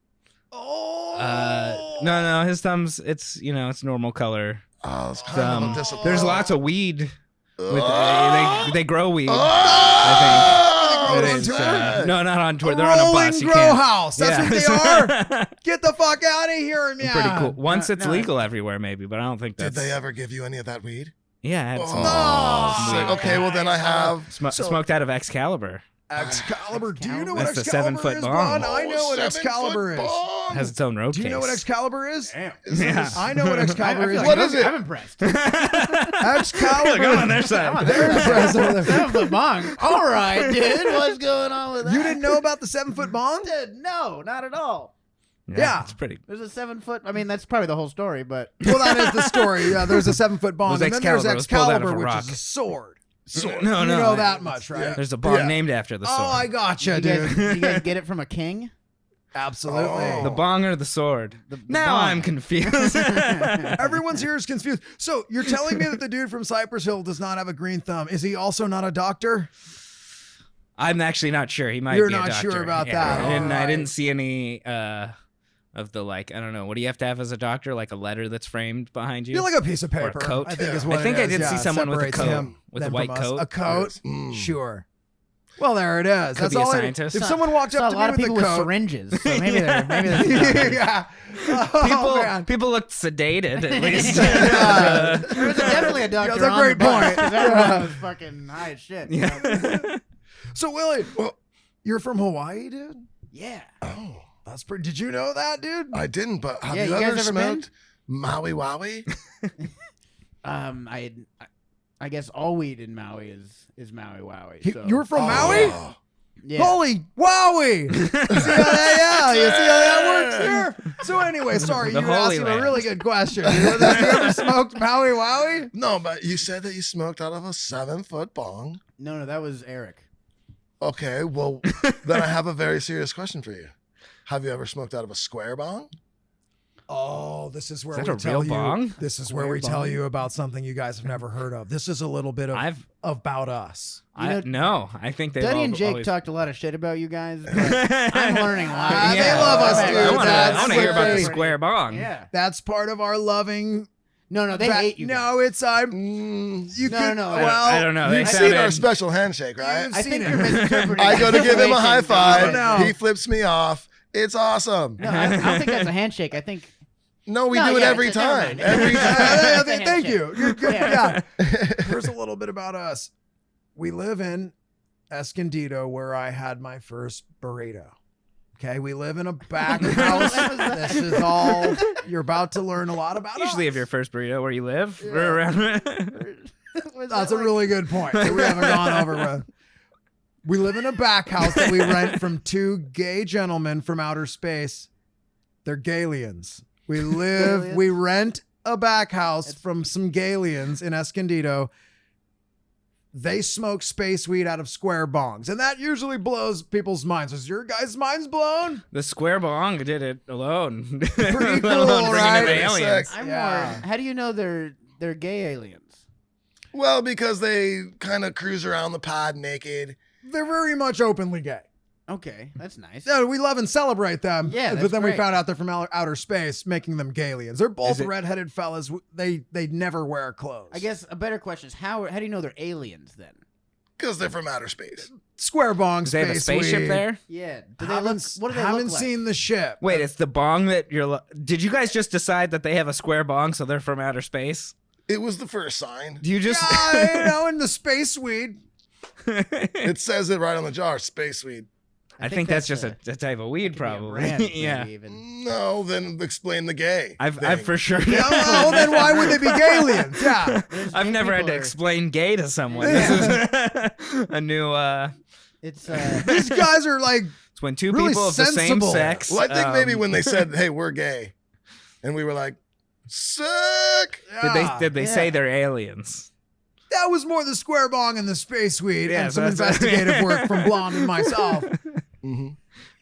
Oh. No, his thumbs. It's normal color. Oh, it's kind of a Thumb. disappointment. There's lots of weed. With they grow weed. Oh! They grow But on it's, tour? no, not on tour. A They're on a rolling bus. You grow can't. house. That's what they are. Get the fuck out of here, man. Pretty cool. Once it's no. legal everywhere, maybe, but I don't think Did that's. they ever give you any of that weed? Yeah, I had some. Oh, some sick. weed. Okay, well then I have. Smoked out of Excalibur. Excalibur. Do you know what That's the Excalibur 7-foot is, bong. Bron? I know what 7-foot Excalibur is. bong. Has its own road Do you case. know what Excalibur is? Damn. Yeah. I know what Excalibur is. What is it? I'm impressed. Excalibur. Look, I'm on their side. They're impressed over there. 7-foot bong. All right, dude. What's going on with that? You didn't know about the 7-foot bong? Dude, no, not at all. Yeah. It's pretty. There's a 7-foot. I mean, that's probably the whole story, but Well, that is the story. Yeah, there's a 7-foot bong, was and then there's Excalibur. It was pulled out of Excalibur, a which rock. is a sword. No, You no. know that much, right? There's a bong Yeah. named after the sword. Oh, I gotcha, you dude. guys get it from a king? Absolutely. Oh. The bong or the sword? The Now bong. I'm confused. Everyone's here is confused. So you're telling me that the dude from Cypress Hill does not have a green thumb? Is he also not a doctor? I'm actually not sure. He might You're be a not doctor. sure about Yeah. that. I Alright. didn't see any of the I don't know. What do you have to have as a doctor? Like a letter that's framed behind you? You're like a piece of Or a paper. coat. I think is Yeah. what I think it I is. did see Yeah, someone with a separates coat. him With a then white from us. coat. A coat? Mm. Sure. Well, there it is. Could That's be a all. scientist. If someone walked Saw up a to lot me of with people a with coat, syringes, so maybe they're yeah. Oh, man. People looked sedated at least. Yeah. There was definitely a doctor. That's a on great the bus, point. 'cause everyone was fucking high as shit. Yeah. So Willie, you're from Hawaii, dude? Yeah. Oh, That's pretty. Did you know that, dude? I didn't. But have Yeah, you you guys ever ever been? smoked Maui Wowie? I guess all weed in Maui is Maui Wowie. So. You're from Maui? Oh. Yeah. Holy wowie! See how that? Yeah, you see how that works here. So anyway, sorry, The you were Holy asking a Land. really good question. Have you ever smoked Maui wowie? No, but you said that you smoked out of a 7-foot bong. No, that was Eric. Okay, well, then I have a very serious question for you. Have you ever smoked out of a square bong? Oh, this is where Is we that a tell real you. bong? This is where we tell you about something you guys have never heard of. This is a little bit of I've about us. no. I think they. Duddy and Jake talked a lot of shit about you guys. But I'm learning a lot. Ah, they love us, dude. I want That's to hear about the great. square bong. Yeah. That's part of our loving. No, they hate you. No, it's I'm. You No, could, no, Well, I don't know. They You've seen sounded- our special handshake, right? You've I seen think it. you're misinterpreting. I go to give him a high five. No. He flips me off. It's awesome. No, I don't think that's a handshake. I think. No, we No, do it yeah, every it's a- never time. mind. Every time. Yeah, It's a thank you. handshake. You're good. Yeah. Yeah. Here's a little bit about us. We live in Escondido, where I had my first burrito. Okay, we live in a back house. This is all you're about to learn a lot about. Usually, us. of your first burrito where you live. Yeah. Or around- That's a really good point that we haven't gone over with. We live in a back house that we rent from two gay gentlemen from outer space. They're Galians. We rent a back house from some Galians in Escondido. they smoke space weed out of square bongs, and that usually blows people's minds. Is your guys' minds blown? The square bong did it alone. Pretty Let cool, alone bringing right? in aliens. I'm Yeah. more. How do you know they're gay aliens? Well, because they kind of cruise around the pod naked. They're very much openly gay. Okay, that's nice. Yeah, we love and celebrate them. Yeah, but that's then we great. found out they're from outer space, making them gay aliens. They're both Is it- redheaded fellas. They never wear clothes. I guess a better question is how do you know they're aliens then? Because they're from outer space. square bong. Does they have a space spaceship weed. there? Yeah. Do they look? What do they haven't look like? seen the ship. Wait, it's the bong that you're. Did you guys just decide that they have a square bong, so they're from outer space? It was the first sign. Do you just? Yeah, in the space weed. It says it right on the jar, space weed. I think that's just a type of weed, could be a probably. brand, maybe Yeah, even. No, then explain the gay. I've thing. for sure. Yeah, well, then why would they be gay aliens? Yeah. There's I've gay never had people to are- explain gay to someone. This is a new. It's These guys are like, It's when two Really people of the same sensible. sex. Well, I think maybe when they um, said, "Hey, we're gay," and we were like, "Sick." did they say Yeah. they're aliens? that was more the square bong and the space weed Yeah, and so some that's- investigative work from Blonde and myself. hmm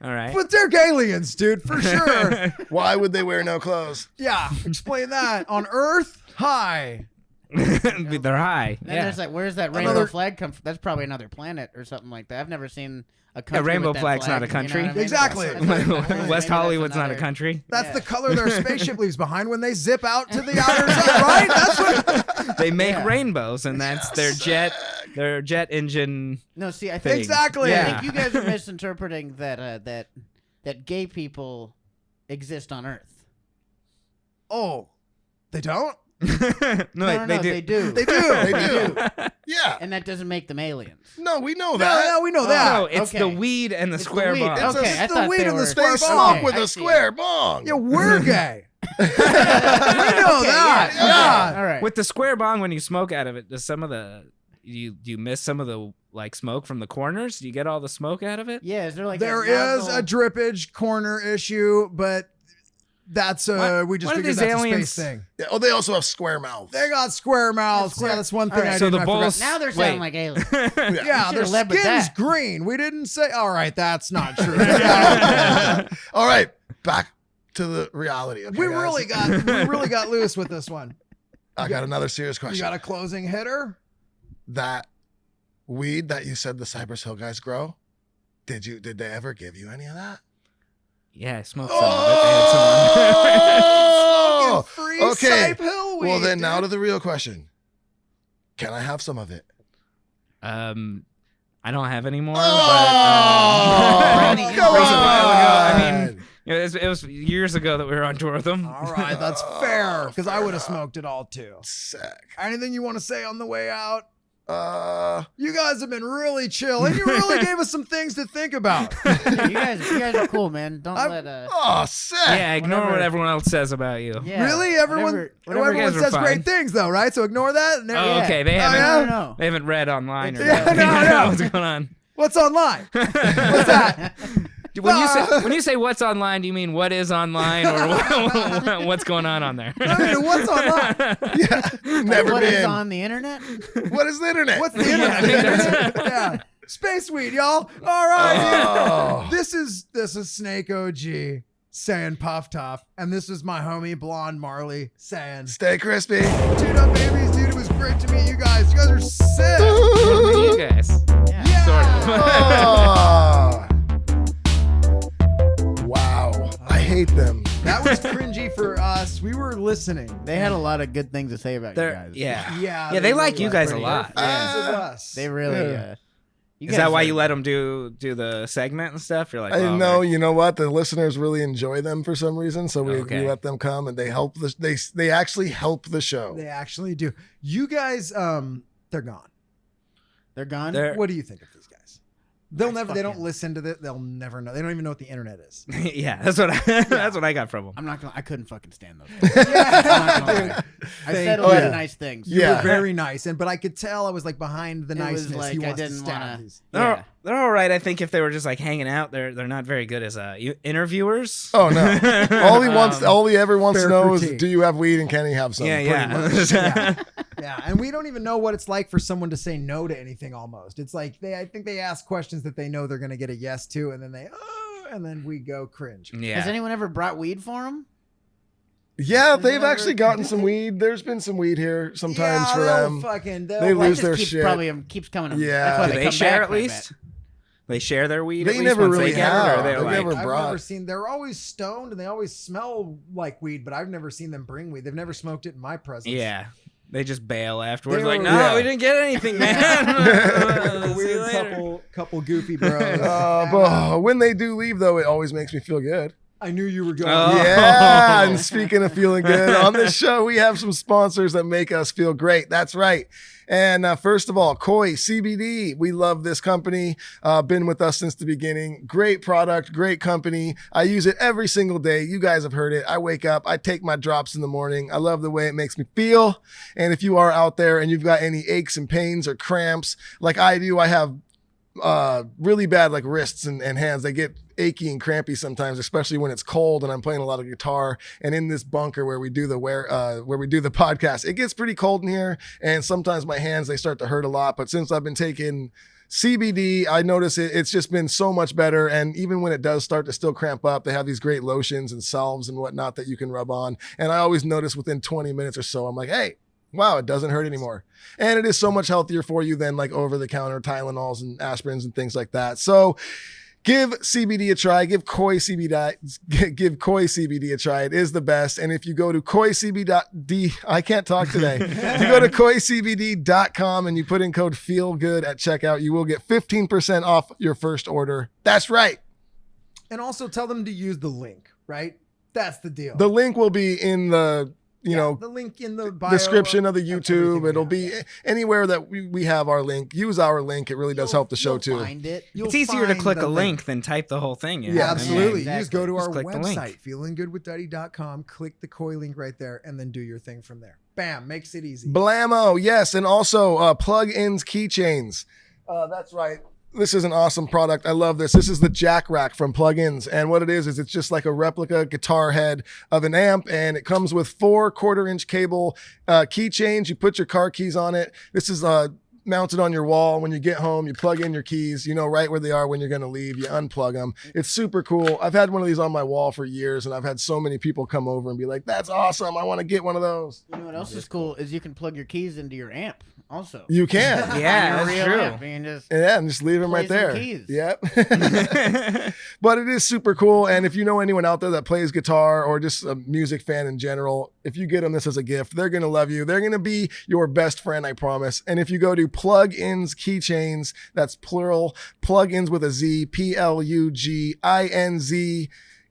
All right. But they're gay aliens, dude, for sure. Why would they wear no clothes? Yeah, explain that. On Earth, hi. They're high. then Yeah. there's like, where's that Another- rainbow flag come from? That's probably another planet or something like that. I've never seen a country. rainbow with that flag's not a flag, you know country. what I mean? Exactly. That's what I thought. Maybe West that's Hollywood's not a another- country. That's Yeah. the color their spaceship leaves behind when they zip out to the outer side, right? That's what. They make Yeah. rainbows, and that's their jet engine. No, see, I think Exactly. I Yeah. think you guys are misinterpreting that gay people exist on Earth. Oh, they don't? No, they do. They do. They do. Yeah. And that doesn't make them aliens. No, we know No, that. no, we know that. No, it's Okay. the weed and the It's the square weed. bong. It's a- Okay, I the thought weed they and the were. square They bong. smoke with I a see. square bong. Yeah, we're gay. we know Okay, that. yeah. Yeah. All right. With the square bong, when you smoke out of it, does some of the do you miss some of the like smoke from the corners? Do you get all the smoke out of it? Yeah, is there like There a is nozzle? a drippage corner issue, but that's Why- we just why do figured these that's aliens- a space thing. Yeah, oh, they also have square mouths. They got square mouths. square- Yeah, that's one thing All right. I So didn't. the I forgot. bulls- Now they're sounding Wait. like aliens. Yeah, their should've led with skin's that. green. We didn't say. All right, that's not true. Yeah. All right, back to the reality. Okay, we guys? really got loose with this one. I got another serious You question. got a closing hitter? That weed that you said the Cypress Hill guys grow, did they ever give you any of that? Yeah, I smoked some of it. They had some Oh, Free okay. Cype Hill weed. well then now dude. to the real question. Can I have some of it? I don't have any more. Oh, Brandy, but, come it was a while ago. I on. mean, it was years ago that we were on tour with them. All right, that's fair because I would have smoked it all too. Sick. Anything you want to say on the way out? Uh, You guys have been really chill, and you really gave us some things to think about. Yeah, you guys are cool, man. Don't I'm- let oh, sick. Yeah, ignore Whatever. what everyone else says about you. Yeah, Really, everyone, whatever everyone guys are says fine. great things though, right? So ignore that. And Oh, everything- okay. They Oh, haven't. yeah? No. They haven't read online or Yeah, anything. no. What's going on? What's online? What's that? When you say what's online, do you mean what is online or what's going on there? I mean, what's online? Yeah, never What is been. on the internet? What is the internet? What's the internet? Yeah, space weed, y'all. All right, Oh. This is Snake OG saying Puff Tough, and this is my homie Blonde Marley saying, Stay crispy. "Dude, up babies, dude. It was great to meet you guys. You guys are sick." You guys. Yeah. Sort of. Oh. Wow. I hate them. That was cringy for us. We were listening. They had a lot of good things to say about you They're- guys. yeah. Yeah, They like really you guys a pretty. lot. They're fans Yeah. of us. They really. Yeah. You Is guys that why are- you let them do the segment and stuff? You're like, I oh, know. You know what? The listeners really enjoy them for some reason, so we Okay. let them come, and they help. They actually help the show. They actually do. You guys, they're gone. They're gone. They're- What do you think of these guys? They'll never. They don't fucking- listen to this. They'll never know. They don't even know what the internet is. yeah, that's what I got from them. I'm not gonna. I couldn't fucking stand those. Guys. I'm not gonna lie. I said a Thank lot you. of nice things. You Yeah. were very nice, but I could tell I was like behind the It was niceness. like he I wants didn't to stab wanna- these. Yeah. They're all right. I think if they were just like hanging out, they're not very good as interviewers. Oh no! All he ever wants to Fair know is, critique. do you have weed and can he have some? Yeah, Pretty yeah. much. Yeah. Yeah, and we don't even know what it's like for someone to say no to anything. Almost, it's like I think they ask questions that they know they're going to get a yes to, and then we go cringe. Yeah. Has anyone ever brought weed for him? Yeah, they've never- actually gotten some weed. There's been some weed here sometimes Yeah, for they'll them. they'll They like- lose their keeps shit. Probably keeps coming. Yeah. That's why Do they come share back, at I least? bet. They share their weed. They at least never once really they get have. It, or they're They've like, never I've brought. never seen. They're always stoned and they always smell like weed, but I've never seen them bring weed. They've never smoked it in my presence. yeah. They just bail afterwards. They Like, were- no, Yeah. we didn't get anything, A man. See you weird later. couple goofy bros. But when they do leave, though, it always makes me feel good. I knew you were going. Oh. Yeah, and speaking of feeling good, on this show, we have some sponsors that make us feel great. That's right. And first of all, Koi CBD. We love this company. Been with us since the beginning. Great product, great company. I use it every single day. You guys have heard it. I wake up, I take my drops in the morning. I love the way it makes me feel. And if you are out there and you've got any aches and pains or cramps, like I do, I have really bad like wrists and hands. They get achy and crampy sometimes, especially when it's cold and I'm playing a lot of guitar. And in this bunker where we do the podcast, it gets pretty cold in here. And sometimes my hands, they start to hurt a lot. But since I've been taking CBD, I notice it's just been so much better. And even when it does start to still cramp up, they have these great lotions and salves and whatnot that you can rub on. And I always notice within 20 minutes or so, I'm like, hey, wow, it doesn't hurt anymore. And it is so much healthier for you than like over-the-counter Tylenols and aspirins and things like that. So give CBD a try. Give Koi CBD a try. It is the best. And if you go to koicbd, I can't talk today. If you go to koicbd.com and you put in code FEELGOOD at checkout, you will get 15% off your first order. That's right. And also tell them to use the link, right? That's the deal. The link will be in the the link in the bio description of the everything YouTube. we It'll have. be anywhere that we have our link. Use our link. It really does help the show You'll too. Find it. It's easier to click a link than type the whole thing in. Yeah, I mean, absolutely. exactly. You just go to Just our click the link. website, feelinggoodwithduddy.com, click the Koi link right there, and then do your thing from there. Bam, makes it easy. Blammo, yes, and also plug-ins keychains. That's right. This is an awesome product. I love this. This is the Jack Rack from Plugins, and what it is it's just like a replica guitar head of an amp, and it comes with 4 quarter-inch cable keychains. You put your car keys on it. This is mounted on your wall. When you get home, you plug in your keys. You know right where they are when you're going to leave. You unplug them. It's super cool. I've had one of these on my wall for years, and I've had so many people come over and be like, "That's awesome. I want to get one of those." You know what else is cool is you can plug your keys into your amp also. You can. Yeah, Your that's real true. amp, you can just Yeah, and just leave them Play right some there. keys. Yep. But it is super cool. And if you know anyone out there that plays guitar or just a music fan in general, if you get them this as a gift, they're going to love you. They're going to be your best friend, I promise. And if you go to Plugins Keychains, that's plural, plugins with a Z, PLUGINZ,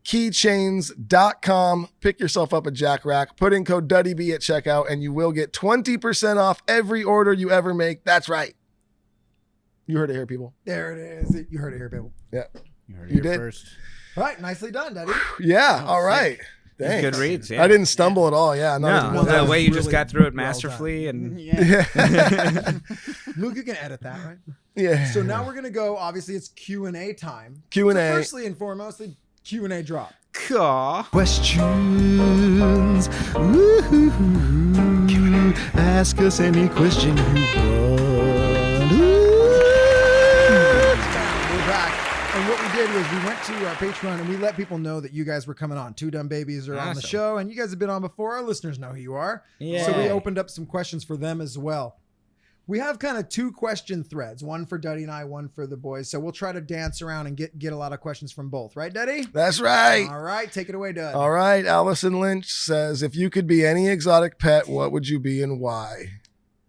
keychains.com. Pick yourself up a Jack Rack. Put in code DuddyB at checkout, and you will get 20% off every order you ever make. That's right. You heard it here, people. There it is. You heard it here, people. Yeah. You heard it You here did. first. All right, nicely done, Daddy. Yeah. All right. Thanks. Good reads. Yeah. I didn't stumble at all. Yeah. No, Not Well, that the was way you just really got through it well masterfully, and Yeah. Luke, you can edit that, right? yeah. So now we're gonna go. Obviously, it's Q&A time. Q&A. So firstly and foremost, the Q&A drop. Caw. Questions. Woo-hoo-hoo. Ask us any question you want. We're back. And what we did was we went to our Patreon and we let people know that you guys were coming on. Two Dumb Babies are on the Awesome. show, and you guys have been on before. Our listeners know who you are. Yeah. So we opened up some questions for them as well. We have kind of 2 question threads, one for Duddy and I, one for the boys. So we'll try to dance around and get a lot of questions from both. Right, Duddy? That's right. All right, take it away, Dud. All right. Allison Lynch says, if you could be any exotic pet, what would you be and why?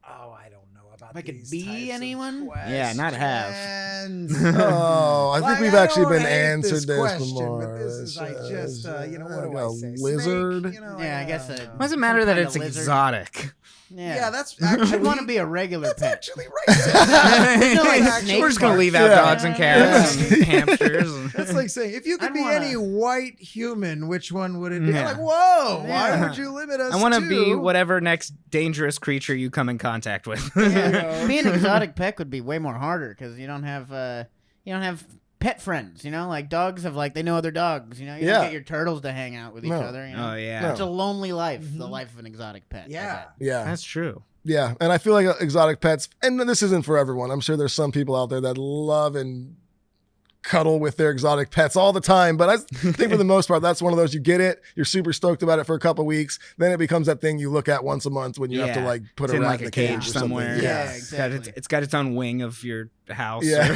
Oh, I don't know about If I could these be types of anyone? Yeah, not have. questions. Oh, I think Like, we've I actually don't been hate answered this question, before. But this is like just, what do Like I a say? lizard? Snake, you know, Yeah, I guess don't a- know. Why does it matter that kinda it's lizard. exotic? Yeah, that's I actually. want to be a regular That's pet. actually racist. know, like Actually, snake We're just gonna park. leave out Yeah. dogs and cats Yeah. and hamsters. And That's like saying, if you could I'd be wanna- any white human, which one would it be? Yeah. Like, whoa, why Yeah. would you limit us I want to to be whatever next dangerous creature you come in contact with. Yeah. Being an exotic pet would be way more harder because you don't have pet friends. You know, like dogs have they know other dogs. You know, you Yeah. don't get your turtles to hang out with each No. other. You know? Oh yeah, It's a lonely life, Mhm. the life of an exotic pet. I Yeah. bet. Yeah. that's true. Yeah, and I feel like exotic pets, and this isn't for everyone. I'm sure there's some people out there that love and cuddle with their exotic pets all the time, but I think for the most part, that's one of those, you get it, you're super stoked about it for a couple weeks, then it becomes that thing you look at once a month when you have to like put it's a in rat like in a a cage cage or somewhere. something. Yeah, exactly. It's got its own wing of your house. Yeah.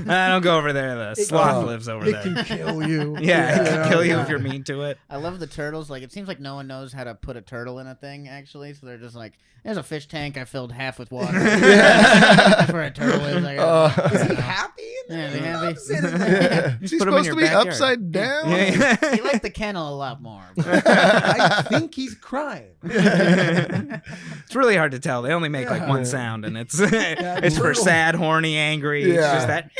I don't go over there. The sloth lives over It there. can kill you. Yeah, it can kill you Yeah. if you're mean to it. I love the turtles. Like, it seems like no one knows how to put a turtle in a thing, actually. So they're just like, there's a fish tank I filled half with water. That's where a turtle is. Is he happy? Yeah, is he happy? Is Just he put 'em in supposed your to be backyard. upside down? Yeah. He liked the kennel a lot more. I think he's crying. It's really hard to tell. They only make like one sound, and it's it's for little- sad, horny, angry. It's Yeah. just that.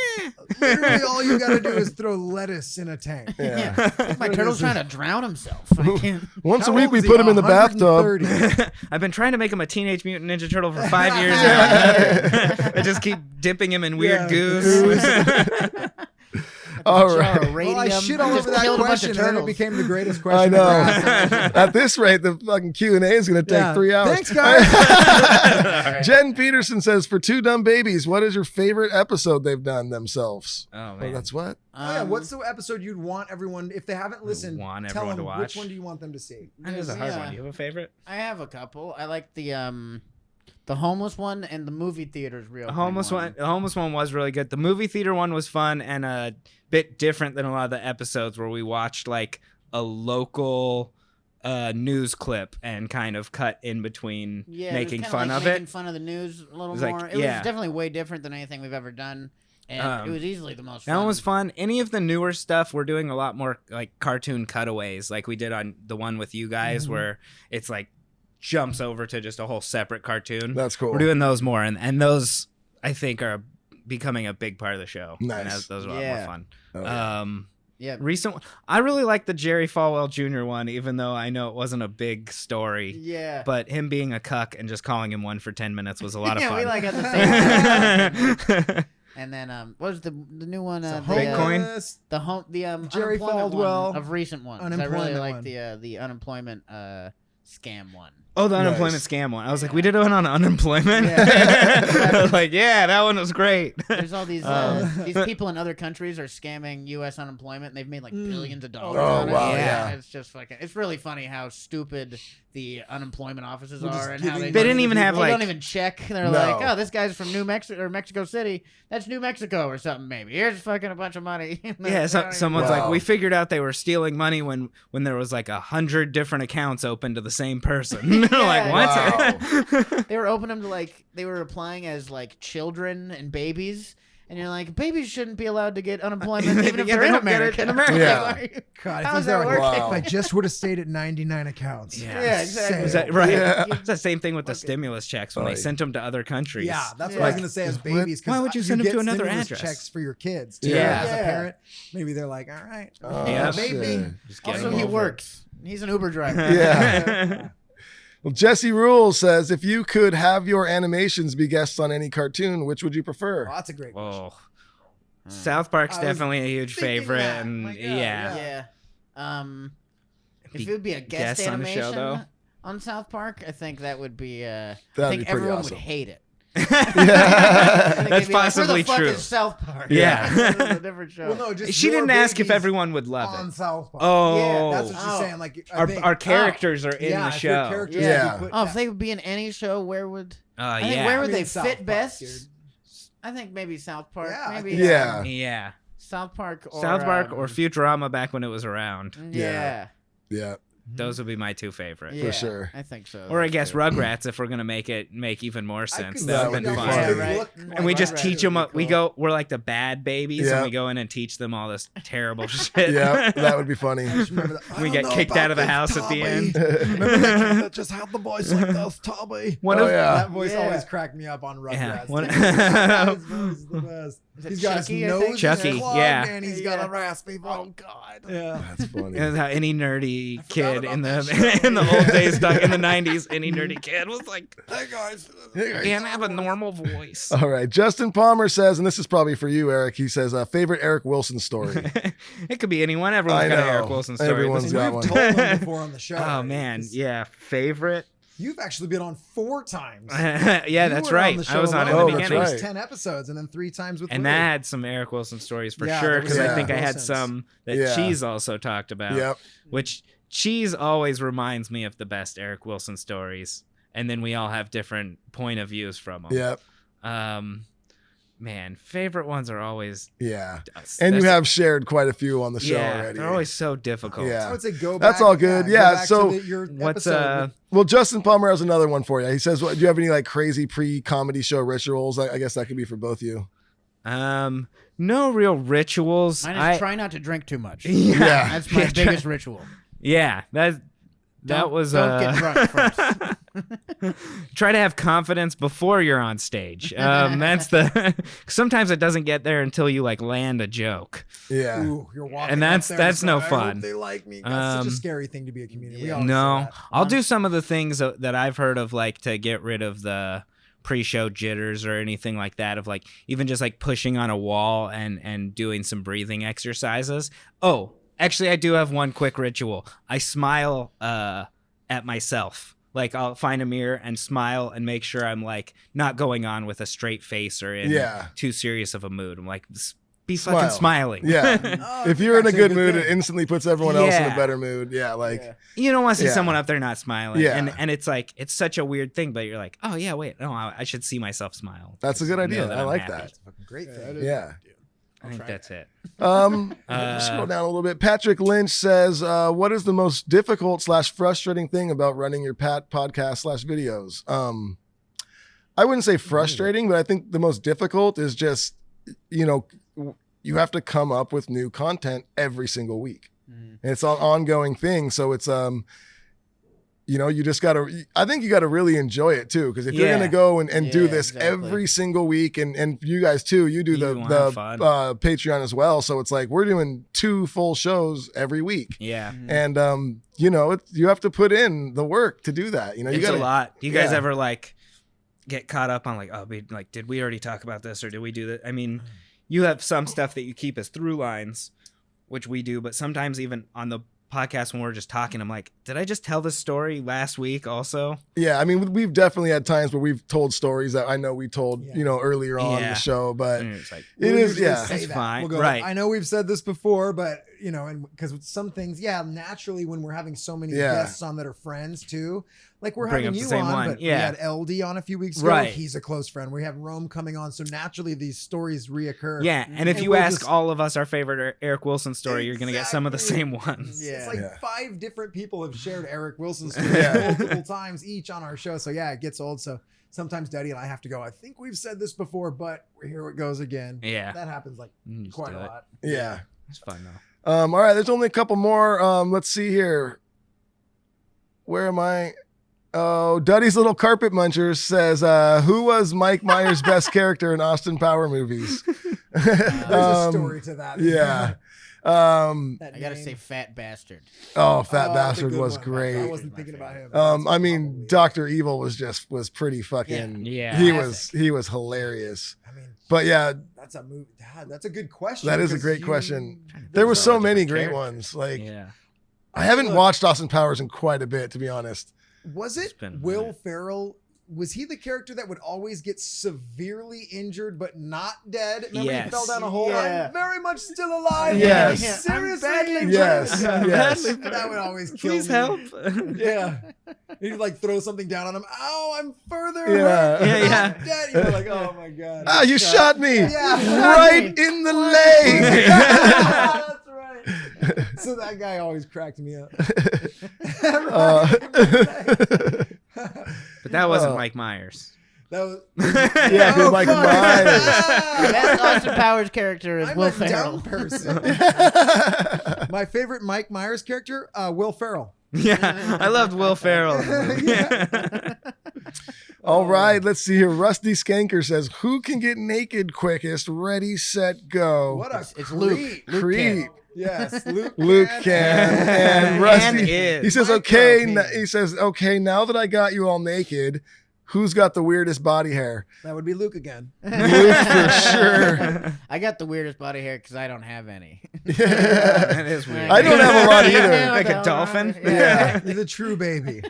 Literally, all you gotta do is throw lettuce in a tank. Yeah. My turtle's trying to drown himself. I can't. Once a How week old we is he? put him in the bathtub. 130. I've been trying to make him a Teenage Mutant Ninja Turtle for 5 years now. I just keep dipping him in weird Yeah, goose. All Jar right. of radium. Well, I shit all Just over that killed a bunch question, of and then it turtles. became the greatest I question. know. ever asked. At this rate, the fucking Q&A is going to take Yeah. 3 hours. Thanks, guys. Jen Peterson says, for Two Dumb Babies, what is your favorite episode they've done themselves? Oh Well, man, that's what? Oh, yeah, what's the episode you'd want everyone, if they haven't listened, want tell everyone them to which watch? one do you want them to see? that is a hard Yeah. one. You have a favorite? I have a couple. I like the homeless one and the movie theater's real. The homeless one. The homeless one was really good. The movie theater one was fun and a bit different than a lot of the episodes where we watched like a local news clip and kind of cut in between Yeah, making it was fun kinda like of making it. fun of the news a little was like- more. It yeah. was definitely way different than anything we've ever done, and it was easily the most. That one was fun. Any of the newer stuff, we're doing a lot more like cartoon cutaways, like we did on the one with you guys, where it's like jumps over to just a whole separate cartoon. That's cool. We're doing those more, and those I think are becoming a big part of the show. Nice. And those are a lot Yeah. more fun. Oh, yeah. Yeah, I really like the Jerry Falwell Jr. one, even though I know it wasn't a big story. yeah. But him being a cuck and just calling him one for 10 minutes was a lot of Yeah, fun. we like at the same time. And then what was the new one? So Bitcoin? homeless, The Jerry unemployment Falwell. one of recent ones. I really Unemployment like one. the unemployment scam one. Oh, the Nice. unemployment scam one. I was like, we did one on unemployment. Yeah. I was like, yeah, that one was great. There's all these people in other countries are scamming U.S. unemployment, and they've made like billions of dollars. Oh, on it. wow, yeah. It's just fucking. It's really funny how stupid the unemployment offices We're just are, and how giving they didn't even have they like don't even check. They're No. like, oh, this guy's from New Mexico or Mexico City. That's New Mexico or something. Maybe here's fucking a bunch of money. yeah. They don't even- Someone's Wow. like, we figured out they were stealing money when there was like 100 different accounts open to the same person. They're like, what? Wow. They were opening them to like they were applying as like children and babies. And you're like, babies shouldn't be allowed to get unemployment even if Yeah, they're they in don't get it America. in America. Yeah. Like, God, how's if they're that like, working? Wow. if I just would have stayed at 99 accounts. Yeah, exactly. Is that right? Yeah. It's the same thing with the stimulus checks when they Right. sent them to other countries. Yeah, that's Yeah. what I was gonna say as What? babies. 'cause Why would you you send them get to another stimulus address? checks for your kids too. Yeah. As a Yeah. parent, maybe they're like, all right, Oh, Yeah. maybe. shit. Just get Also, them he over. works. He's an Uber driver. Yeah. Well, Jesse Rules says, if you could have your animations be guests on any cartoon, which would you prefer? Oh, that's a great question. Oh. South Park's I was definitely a huge thinking favorite, that. and My God, yeah. Yeah. If Be it would be a guest guests on the show, animation though. on South Park, I think that would be. I That'd think be pretty everyone awesome. would hate it. Yeah. I think That's they'd be like, possibly Where the fuck true. is South Park? Yeah. This is a different show. Well, no, just She your didn't ask if babies everyone would love on it. South Park. Oh, Yeah, That's what she's Oh. saying. Like, I think, our characters are in yeah, the if your show. characters Yeah. could be put- Oh, if they would be in any show, where would? I think Yeah. where I would mean, they South fit Park, best? dude. I think maybe South Park. Yeah, I maybe think- Yeah. Yeah. South Park or South Park or Futurama back when it was around. Yeah. Yeah, Those would be my two favorite. Yeah, sure. I think so. Or I guess Rugrats if we're gonna make even more I sense. could That That would would been be fun. funny. Yeah, right. And we just Rugrats teach would them. be cool. We're like the bad babies, Yeah. and we go in and teach them all this terrible shit. yeah, that would be funny. Remember that- I We don't get know kicked about out of the this, house at the Tommy. end. Remember that kid that just had the voice like this, Tommy? One Oh, of yeah. That voice Yeah. always cracked me up on Rugrats. Yeah, one- His voice is the best. Is it He's got Chucky, I his think? nose Chucky, clogged, yeah. and he's got a raspy voice. Oh God. Yeah. That's funny. That's how any nerdy kid in about the that show. in the old days, in the '90s, any nerdy kid was like, Hey guys. can't have a normal voice. All right. Justin Palmer says, and this is probably for you, Eric. He says, favorite Eric Wilson story. It could be anyone. Everyone's I got an know. Eric Wilson story. Everyone's This- got We've one. told them before on the show. Oh man, yeah. Favorite. You've actually been on 4 times. Yeah, You that's were on right. the I show was on in alone the Oh, for that's beginning. the right. first 10 episodes, and then 3 times with And Willie. that had some Eric Wilson stories for Yeah, sure, there because was I some think I had Wilsons. some that Yeah. Cheese also talked about. Yep. Which Cheese always reminds me of the best Eric Wilson stories, and then we all have different point of views from them. Yep. Man, favorite ones are always Yeah. And you have shared quite a few on the show already. They're always so difficult. Yeah. I would say go back. That's all good. Yeah, go back so to your What's episode. Well, Justin Palmer has another one for you. He says, "Do you have any like crazy pre-comedy show rituals?" I guess that could be for both of you. No real rituals. Mine is try not to drink too much. Yeah. That's my biggest ritual. Yeah, that Don't- was don't get drunk first. Try to have confidence before you're on stage. That's the sometimes it doesn't get there until you like land a joke. Yeah. Ooh, you're walking And up that's there no saying, "I hope fun. they like me. That's such a Um, scary thing to be a comedian. We always No, say that. I'll do some of the things that I've heard of, like to get rid of the pre-show jitters or anything like that, of like even just like pushing on a wall and doing some breathing exercises. Oh, actually, I do have one quick ritual. I smile at myself. Like I'll find a mirror and smile and make sure I'm like not going on with a straight face or in too serious of a mood. I'm like, be fucking smiling. Yeah. Oh, If you're in a actually good mood, thing. it instantly puts everyone else in a Yeah. better mood. Yeah. Like, Yeah. You don't want to see Yeah. someone up there not smiling. Yeah. And it's like, it's such a weird thing, but you're like, oh yeah, wait, no, I should see myself smile. that's a good Know idea. that I I'm like happy. that. That's a fucking great Yeah, thing. Yeah. I think that's it. We'll scroll down a little bit. Patrick Lynch says, what is the most difficult / frustrating thing about running your podcast / videos? I wouldn't say frustrating, but I think the most difficult is just, you have to come up with new content every single week. And it's an ongoing thing. So it's, you just I think you got to really enjoy it too. Cause if you're going to go and do Yeah, this exactly. every single week and you guys too, you do You the wanna have fun. Patreon as well. So it's like, we're doing 2 full shows every week. Yeah. And, you have to put in the work to do that. You It's got a lot. Do you guys Yeah. ever like get caught up on like, oh, did we already talk about this or did we do that? I mean, you have some stuff that you keep as through lines, which we do, but sometimes even on the podcast when we're just talking, I'm like, did I just tell this story last week also? Yeah. I mean, we've definitely had times where we've told stories that I know we told, earlier on in Yeah. the show, but And it's like, it We'll is, usually yeah. say It's that. fine. We'll go, Right. I know we've said this before, but and because with some things, naturally when we're having so many Yeah. guests on that are friends too, like we're Bring having up the you same on, one. but Yeah. we had LD on a few weeks ago. Right. He's a close friend. We have Rome coming on, so naturally these stories reoccur. yeah. And if And you we'll ask just- all of us our favorite Eric Wilson story, you're going to get some of the same Exactly. ones. It's Yeah. like Yeah. 5 different people have shared Eric Wilson stories Yeah. multiple times each on our show. So yeah, it gets old. So sometimes Daddy and I have to go, I think we've said this before, but here it goes again. Yeah. That happens like Just quite do a it. lot. Yeah. It's fun though. All right. There's only a couple more. Let's see here. Where am I? Oh, Duddy's Little Carpet Muncher says, who was Mike Myers' best character in Austin Power movies? There's a story to that. Yeah. That I gotta name. say, fat bastard. Oh, Fat Oh, that's a Bastard good was one. I great. wasn't thinking about him. I mean, Dr. Evil was pretty fucking, Yeah. he was hilarious. I mean, But yeah, that's a movie. God, that's a good question. that is a because great you- question. there's There were so much many different great characters. ones. Like, Yeah. I haven't Look. watched Austin Powers in quite a bit, to be honest. Was It's it been a Will minute. Ferrell? Was he the character that would always get severely injured but not dead? Remember Yes. he fell down a hole? Yeah. I'm very much still alive. Yes. I'm seriously badly injured. Yes. Yeah. Yes. That would always kill Please me. help. Yeah. He'd like throw something down on him. Ow, I'm further. Yeah. hurt. Yeah, yeah. I'm dead. You're like, oh my God. Ah, you shot me Yeah. right in the leg. That's right. So that guy always cracked me up. But that wasn't Oh. Mike Myers. That was, Yeah, Oh, Mike fuck. Myers. The best Austin Powers character is I'm Will a Ferrell. dumb person. My favorite Mike Myers character, Will Ferrell. Yeah, I loved Will Ferrell. in the movie. All right, let's see here. Rusty Skanker says, who can get naked quickest? Ready, set, go. What a It's Luke. creep. Luke Creep. can. Yes, Luke. Luke can. And Rusty, And is. he says, Micro okay. penis. He says, okay, now that I got you all naked, who's got the weirdest body hair? That would be Luke again. Luke for sure. I got the weirdest body hair because I don't have any. That is weird. I don't have a lot either. Yeah, Like a I don't dolphin? have- Yeah. He's a true baby.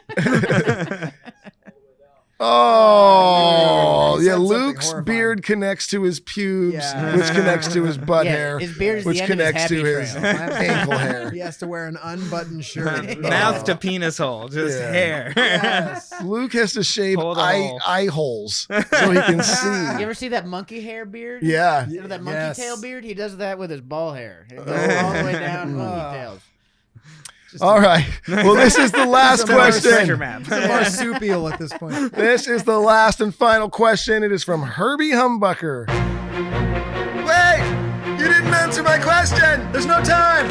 Oh, He yeah. said something Luke's horrifying. beard connects to his pubes, Yeah. which connects to his butt Yeah, hair, his beard is which the end of his connects to happy his trail. ankle hair. He has to wear an unbuttoned shirt. Mouth to penis hole, just Yeah. hair. Yes. Luke has to shave Hold the hole. eye holes so he can You see. ever see that monkey hair beard? Yeah. You know that monkey Yes. tail beard? He does that with his ball hair. It goes all the way down monkey tails. All right. Well, this is the last Treasure question. map. It's a marsupial at this point. This is the last and final question. It is from Herbie Humbucker. Wait! You didn't answer my question! There's no time!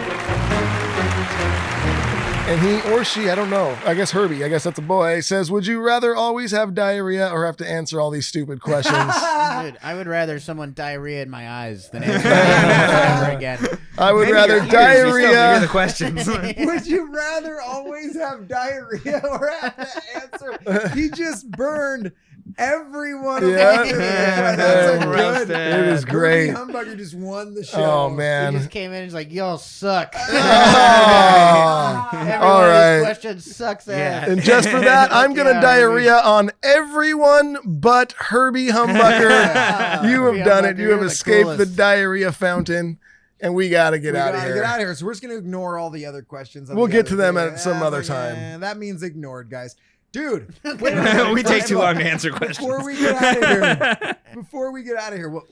And he or she, I don't know, I guess Herbie, I guess that's a boy, says, would you rather always have diarrhea or have to answer all these stupid questions? Dude, I would rather someone diarrhea in my eyes than answer ever again. I would Maybe rather your ears, you still hear diarrhea. the questions. Would you rather always have diarrhea or have to answer? He just burned every one of Yeah. them. Yeah. That's a Yeah. good. Roasted. It is great. Herbie Humbucker just won the show. Oh, He man. just came in and he's like, y'all suck. Oh. Every All one of right. these questions sucks ass. Yeah. And just for that, I'm going to Yeah, diarrhea on everyone but Herbie Humbucker. You have Herbie done it. Humbucker, You you're have the escaped the coolest. diarrhea fountain, and we got to We get out of gotta here. Get out of here. So we're just gonna ignore all the other questions. on We'll the get other to them day. at some other but, time. That means ignored, guys. Dude, wait a minute. We take First too of all, long to answer questions. Before we get out of here,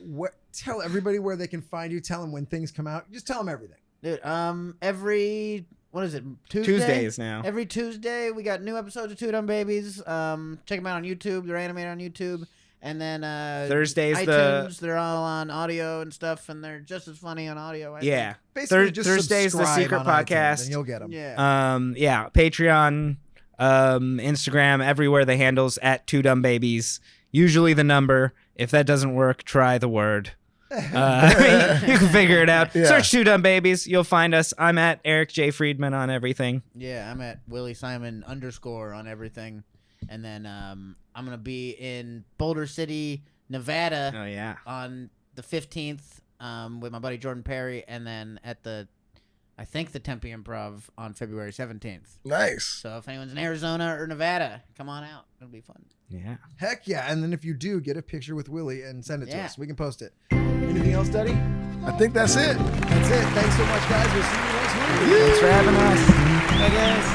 tell everybody where they can find you. Tell them when things come out. Just tell them everything. Dude, every, what is it, Tuesday? Tuesdays now. Every Tuesday, we got new episodes of Two Dumb Babies. Check them out on YouTube. They're animated on YouTube. And then Thursdays, iTunes, they're all on audio and stuff, and they're just as funny on audio. I Yeah. Basically, just Thursdays, the subscribe secret on iTunes podcast. and you'll get them. think. Yeah. Yeah, Patreon, Instagram, everywhere the handles at Two Dumb Babies. Usually the number. If that doesn't work, try the word. You can figure it out. Yeah. Search Two Dumb Babies. You'll find us. I'm at Eric J. Friedman on everything. Yeah, I'm at Willie Simon _ on everything. And then I'm going to be in Boulder City, Nevada Oh, yeah. on the 15th with my buddy Jordan Perry. And then at I think the Tempe Improv on February 17th. Nice. So if anyone's in Arizona or Nevada, come on out. It'll be fun. Yeah. Heck yeah. And then if you do, get a picture with Willie and send it to Yeah. us. We can post it. Anything else, Duddy? I think that's it. That's it. Thanks so much, guys. We'll see you next week. Thanks for having us. Hey, guys.